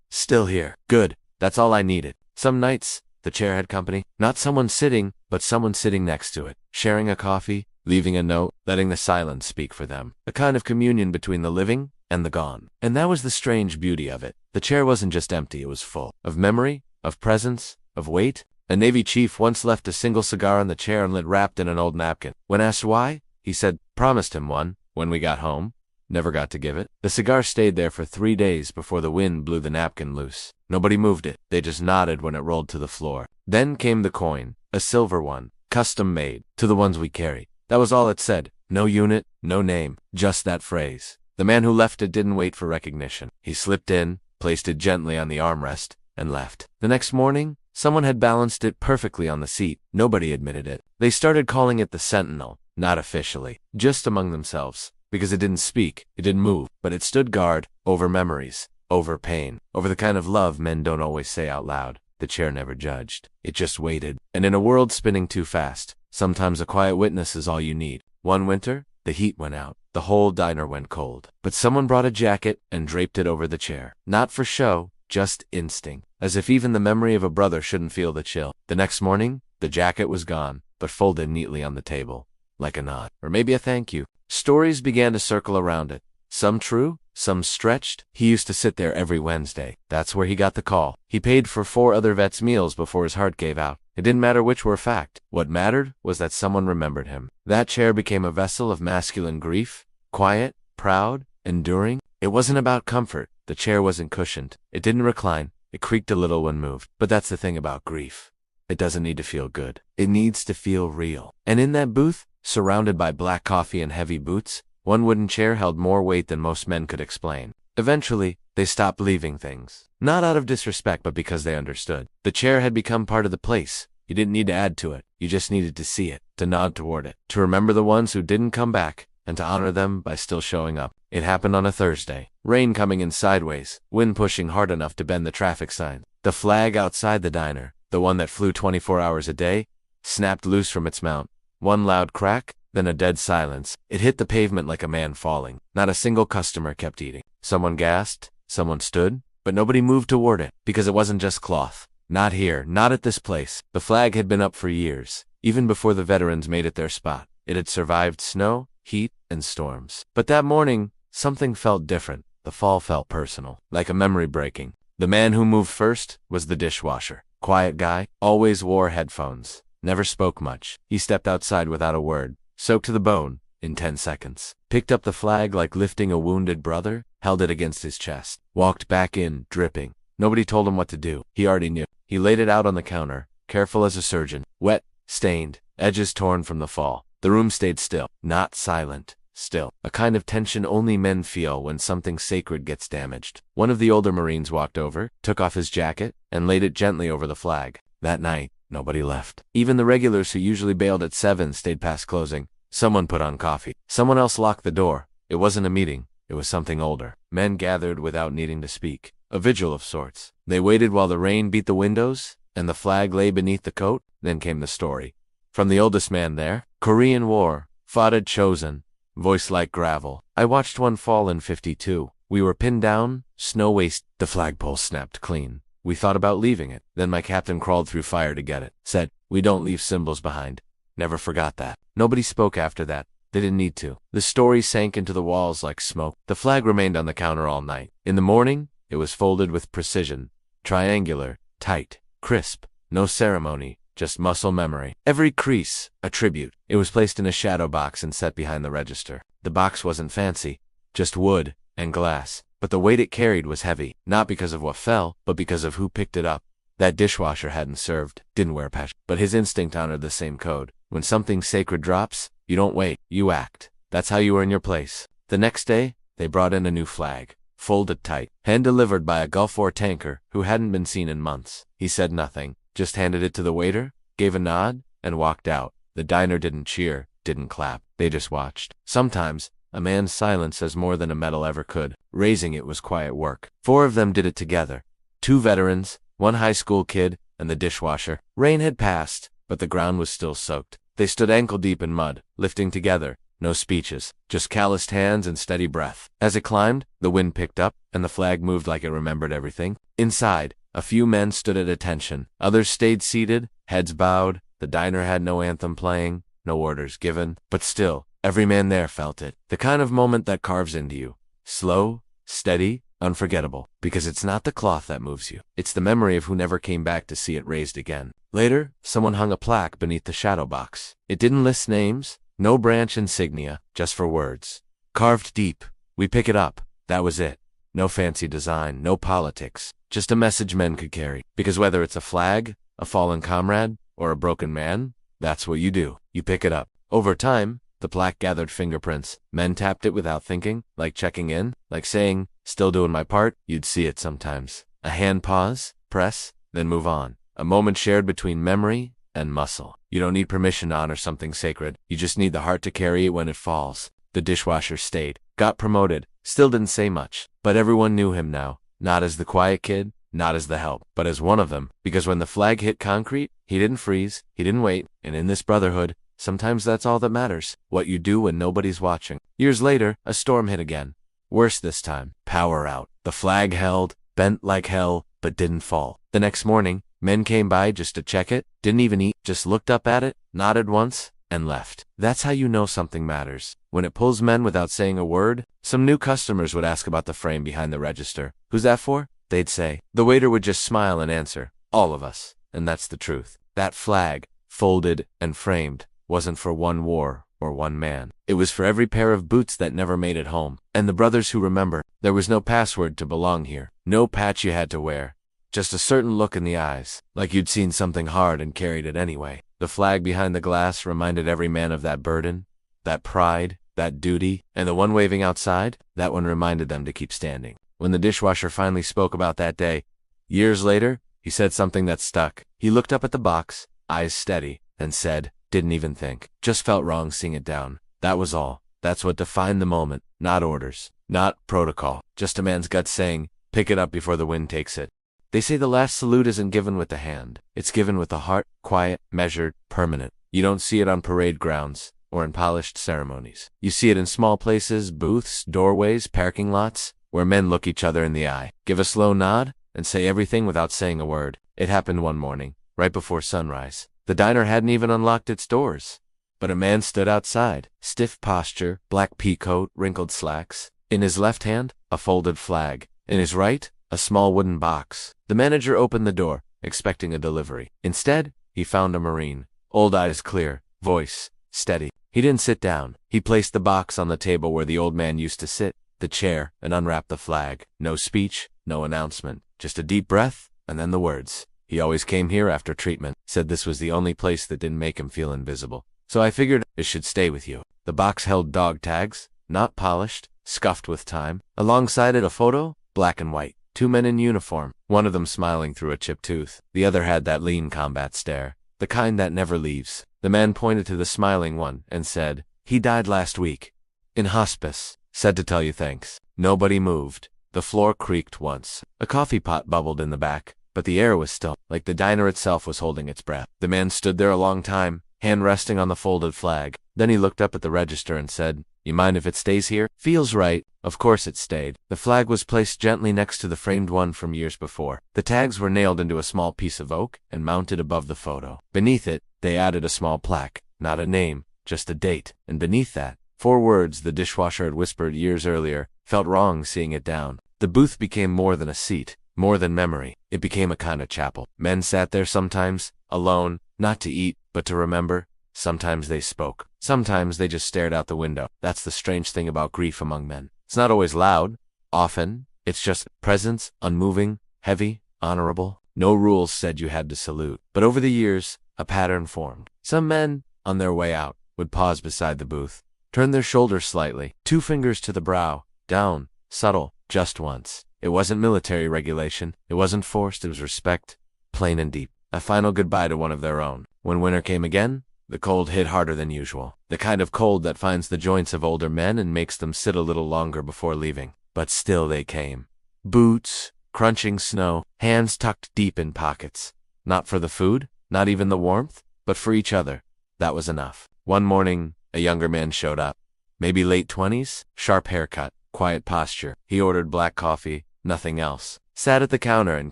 Still here. Good. That's all I needed. Some nights, the chair had company. Not someone sitting, but someone sitting next to it, sharing a coffee, leaving a note, letting the silence speak for them. A kind of communion between the living and the gone. And that was the strange beauty of it. The chair wasn't just empty, it was full. Of memory, of presence, of weight. A Navy chief once left a single cigar on the chair and lit wrapped in an old napkin. When asked why, he said, "Promised him one, when we got home. Never got to give it." The cigar stayed there for 3 days before the wind blew the napkin loose. Nobody moved it. They just nodded when it rolled to the floor. Then came the coin, a silver one, custom made, to the ones we carry. That was all it said. No unit, no name, just that phrase. The man who left it didn't wait for recognition. He slipped in, placed it gently on the armrest, and left. The next morning, someone had balanced it perfectly on the seat. Nobody admitted it. They started calling it the Sentinel, not officially, just among themselves, because it didn't speak, it didn't move, but it stood guard over memories, over pain, over the kind of love men don't always say out loud. The chair never judged. It just waited. And in a world spinning too fast, sometimes a quiet witness is all you need. One winter, the heat went out. The whole diner went cold. But someone brought a jacket and draped it over the chair. Not for show, just instinct. As if even the memory of a brother shouldn't feel the chill. The next morning, the jacket was gone, but folded neatly on the table. Like a nod. Or maybe a thank you. Stories began to circle around it. Some true, some stretched. He used to sit there every Wednesday. That's where he got the call. He paid for 4 other vets' meals before his heart gave out. It didn't matter which were fact. What mattered was that someone remembered him. That chair became a vessel of masculine grief, quiet, proud, enduring. It wasn't about comfort. The chair wasn't cushioned. It didn't recline. It creaked a little when moved. But that's the thing about grief. It doesn't need to feel good. It needs to feel real. And in that booth, surrounded by black coffee and heavy boots. One wooden chair held more weight than most men could explain. Eventually, they stopped leaving things. Not out of disrespect, but because they understood. The chair had become part of the place. You didn't need to add to it. You just needed to see it, to nod toward it, to remember the ones who didn't come back, and to honor them by still showing up. It happened on a Thursday. Rain coming in sideways, wind pushing hard enough to bend the traffic sign. The flag outside the diner, the one that flew 24 hours a day, snapped loose from its mount. One loud crack, then a dead silence. It hit the pavement like a man falling. Not a single customer kept eating. Someone gasped, someone stood, but nobody moved toward it, because it wasn't just cloth. Not here, not at this place. The flag had been up for years, even before the veterans made it their spot. It had survived snow, heat, and storms. But that morning, something felt different. The fall felt personal, like a memory breaking. The man who moved first was the dishwasher. Quiet guy, always wore headphones, never spoke much. He stepped outside without a word, soaked to the bone, in 10 seconds. Picked up the flag like lifting a wounded brother, held it against his chest. Walked back in, dripping. Nobody told him what to do. He already knew. He laid it out on the counter, careful as a surgeon. Wet, stained, edges torn from the fall. The room stayed still, not silent. Still, a kind of tension only men feel when something sacred gets damaged. One of the older Marines walked over, took off his jacket, and laid it gently over the flag. That night, nobody left. Even the regulars who usually bailed at 7 stayed past closing. Someone put on coffee. Someone else locked the door. It wasn't a meeting. It was something older. Men gathered without needing to speak. A vigil of sorts. They waited while the rain beat the windows, and the flag lay beneath the coat. Then came the story. From the oldest man there. Korean War. Fought at Chosin. Voice like gravel. I watched one fall in 52. We were pinned down, snow waist. The flagpole snapped clean. We thought about leaving it. Then my captain crawled through fire to get it. Said, we don't leave symbols behind. Never forgot that. Nobody spoke after that. They didn't need to. The story sank into the walls like smoke. The flag remained on the counter all night. In the morning, it was folded with precision. Triangular, tight, crisp. No ceremony. Just muscle memory. Every crease, a tribute. It was placed in a shadow box and set behind the register. The box wasn't fancy, just wood and glass. But the weight it carried was heavy, not because of what fell, but because of who picked it up. That dishwasher hadn't served, didn't wear patch, but his instinct honored the same code. When something sacred drops, you don't wait, you act. That's how you earn your place. The next day, they brought in a new flag, folded tight, hand-delivered by a Gulf War tanker who hadn't been seen in months. He said nothing. Just handed it to the waiter, gave a nod, and walked out. The diner didn't cheer, didn't clap. They just watched. Sometimes, a man's silence says more than a medal ever could. Raising it was quiet work. 4 of them did it together. 2 veterans, 1 high school kid, and the dishwasher. Rain had passed, but the ground was still soaked. They stood ankle-deep in mud, lifting together. No speeches, just calloused hands and steady breath. As it climbed, the wind picked up, and the flag moved like it remembered everything. Inside, a few men stood at attention. Others stayed seated, heads bowed. The diner had no anthem playing, no orders given. But still, every man there felt it. The kind of moment that carves into you. Slow, steady, unforgettable. Because it's not the cloth that moves you. It's the memory of who never came back to see it raised again. Later, someone hung a plaque beneath the shadow box. It didn't list names, no branch insignia, just for words. Carved deep. We pick it up. That was it. No fancy design, no politics. Just a message men could carry. Because whether it's a flag, a fallen comrade, or a broken man, that's what you do. You pick it up. Over time, the plaque gathered fingerprints. Men tapped it without thinking, like checking in, like saying, still doing my part. You'd see it sometimes. A hand pause, press, then move on. A moment shared between memory and muscle. You don't need permission to honor something sacred. You just need the heart to carry it when it falls. The dishwasher stayed, got promoted, still didn't say much. But everyone knew him now. Not as the quiet kid, not as the help, but as one of them. Because when the flag hit concrete, he didn't freeze, he didn't wait. And in this brotherhood, sometimes that's all that matters. What you do when nobody's watching. Years later, a storm hit again. Worse this time. Power out. The flag held, bent like hell, but didn't fall. The next morning, men came by just to check it, didn't even eat, just looked up at it, nodded once, and left. That's how you know something matters. When it pulls men without saying a word. Some new customers would ask about the frame behind the register. Who's that for? They'd say. The waiter would just smile and answer, all of us. And that's the truth. That flag, folded and framed, wasn't for one war or one man. It was for every pair of boots that never made it home. And the brothers who remember. There was no password to belong here. No patch you had to wear. Just a certain look in the eyes, like you'd seen something hard and carried it anyway. The flag behind the glass reminded every man of that burden, that pride, that duty, and the one waving outside, that one reminded them to keep standing. When the dishwasher finally spoke about that day, years later, he said something that stuck. He looked up at the box, eyes steady, and said, "Didn't even think. Just felt wrong seeing it down. That was all." That's what defined the moment, not orders, not protocol, just a man's gut saying, "Pick it up before the wind takes it." They say the last salute isn't given with the hand. It's given with the heart, quiet, measured, permanent. You don't see it on parade grounds or in polished ceremonies. You see it in small places, booths, doorways, parking lots, where men look each other in the eye, give a slow nod, and say everything without saying a word. It happened one morning, right before sunrise. The diner hadn't even unlocked its doors. But a man stood outside, stiff posture, black pea coat, wrinkled slacks. In his left hand, a folded flag. In his right, a small wooden box. The manager opened the door, expecting a delivery. Instead, he found a Marine. Old eyes clear, voice steady. He didn't sit down. He placed the box on the table where the old man used to sit, the chair, and unwrapped the flag. No speech, no announcement. Just a deep breath, and then the words. He always came here after treatment. Said this was the only place that didn't make him feel invisible. So I figured it should stay with you. The box held dog tags, not polished, scuffed with time. Alongside it a photo, black and white. Two men in uniform, one of them smiling through a chipped tooth. The other had that lean combat stare, the kind that never leaves. The man pointed to the smiling one and said, "He died last week. In hospice. Said to tell you thanks." Nobody moved. The floor creaked once. A coffee pot bubbled in the back, but the air was still, like the diner itself was holding its breath. The man stood there a long time, hand resting on the folded flag. Then he looked up at the register and said, "You mind if it stays here?" "Feels right." Of course it stayed. The flag was placed gently next to the framed one from years before. The tags were nailed into a small piece of oak and mounted above the photo. Beneath it, they added a small plaque. Not a name, just a date. And beneath that, 4 words the dishwasher had whispered years earlier. Felt wrong seeing it down. The booth became more than a seat, more than memory. It became a kind of chapel. Men sat there sometimes, alone, not to eat, but to remember. Sometimes they spoke. Sometimes they just stared out the window. That's the strange thing about grief among men. It's not always loud. Often, it's just presence, unmoving, heavy, honorable. No rules said you had to salute. But over the years, a pattern formed. Some men, on their way out, would pause beside the booth, turn their shoulders slightly, 2 fingers to the brow, down, subtle, just once. It wasn't military regulation. It wasn't forced. It was respect, plain and deep. A final goodbye to one of their own. When winter came again, the cold hit harder than usual. The kind of cold that finds the joints of older men and makes them sit a little longer before leaving. But still they came. Boots, crunching snow, hands tucked deep in pockets. Not for the food, not even the warmth, but for each other. That was enough. One morning, a younger man showed up. Maybe late 20s, sharp haircut, quiet posture. He ordered black coffee, nothing else. Sat at the counter and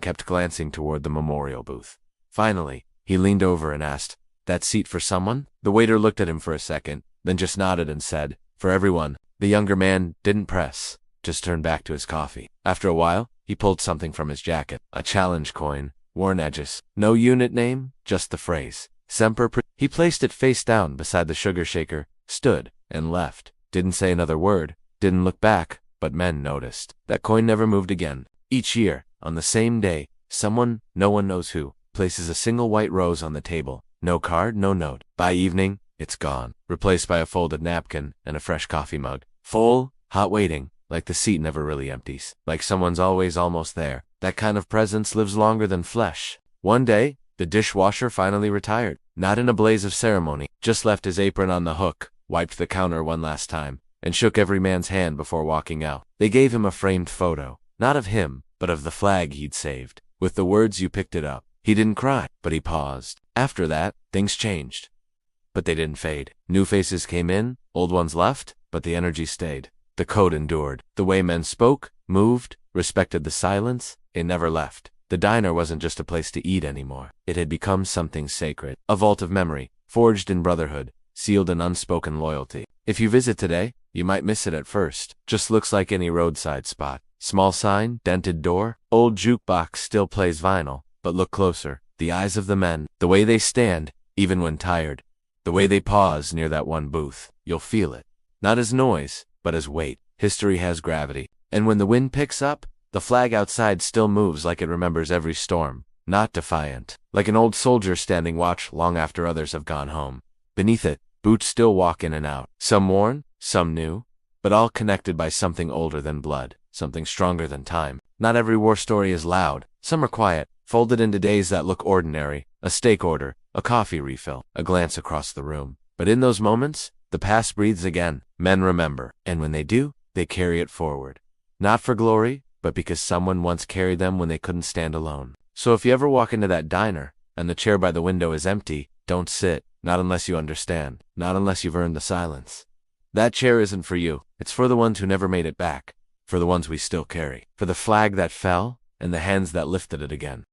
kept glancing toward the memorial booth. Finally, he leaned over and asked, "That seat for someone?" The waiter looked at him for a second, then just nodded and said, "For everyone." The younger man didn't press, just turned back to his coffee. After a while, he pulled something from his jacket, a challenge coin, worn edges. No unit name, just the phrase, Semper Pri. He placed it face down beside the sugar shaker, stood, and left. Didn't say another word, didn't look back, but men noticed. That coin never moved again. Each year, on the same day, someone, no one knows who, places a single white rose on the table. No card, no note. By evening, it's gone, replaced by a folded napkin and a fresh coffee mug. Full, hot waiting, like the seat never really empties, like someone's always almost there. That kind of presence lives longer than flesh. One day, the dishwasher finally retired, not in a blaze of ceremony, just left his apron on the hook, wiped the counter one last time, and shook every man's hand before walking out. They gave him a framed photo, not of him, but of the flag he'd saved, with the words "You picked it up." He didn't cry, but he paused. After that, things changed. But they didn't fade. New faces came in, old ones left, but the energy stayed. The code endured. The way men spoke, moved, respected the silence, it never left. The diner wasn't just a place to eat anymore. It had become something sacred. A vault of memory, forged in brotherhood, sealed in unspoken loyalty. If you visit today, you might miss it at first. Just looks like any roadside spot. Small sign, dented door, old jukebox still plays vinyl. But look closer. The eyes of the men, the way they stand, even when tired, the way they pause near that one booth, you'll feel it. Not as noise, but as weight. History has gravity. And when the wind picks up, the flag outside still moves like it remembers every storm, not defiant. Like an old soldier standing watch long after others have gone home. Beneath it, boots still walk in and out. Some worn, some new, but all connected by something older than blood, something stronger than time. Not every war story is loud. Some are quiet, folded into days that look ordinary. A steak order, a coffee refill, a glance across the room. But in those moments, the past breathes again. Men remember, and when they do, they carry it forward. Not for glory, but because someone once carried them when they couldn't stand alone. So if you ever walk into that diner, and the chair by the window is empty, don't sit, not unless you understand, not unless you've earned the silence. That chair isn't for you, it's for the ones who never made it back, for the ones we still carry, for the flag that fell, and the hands that lifted it again.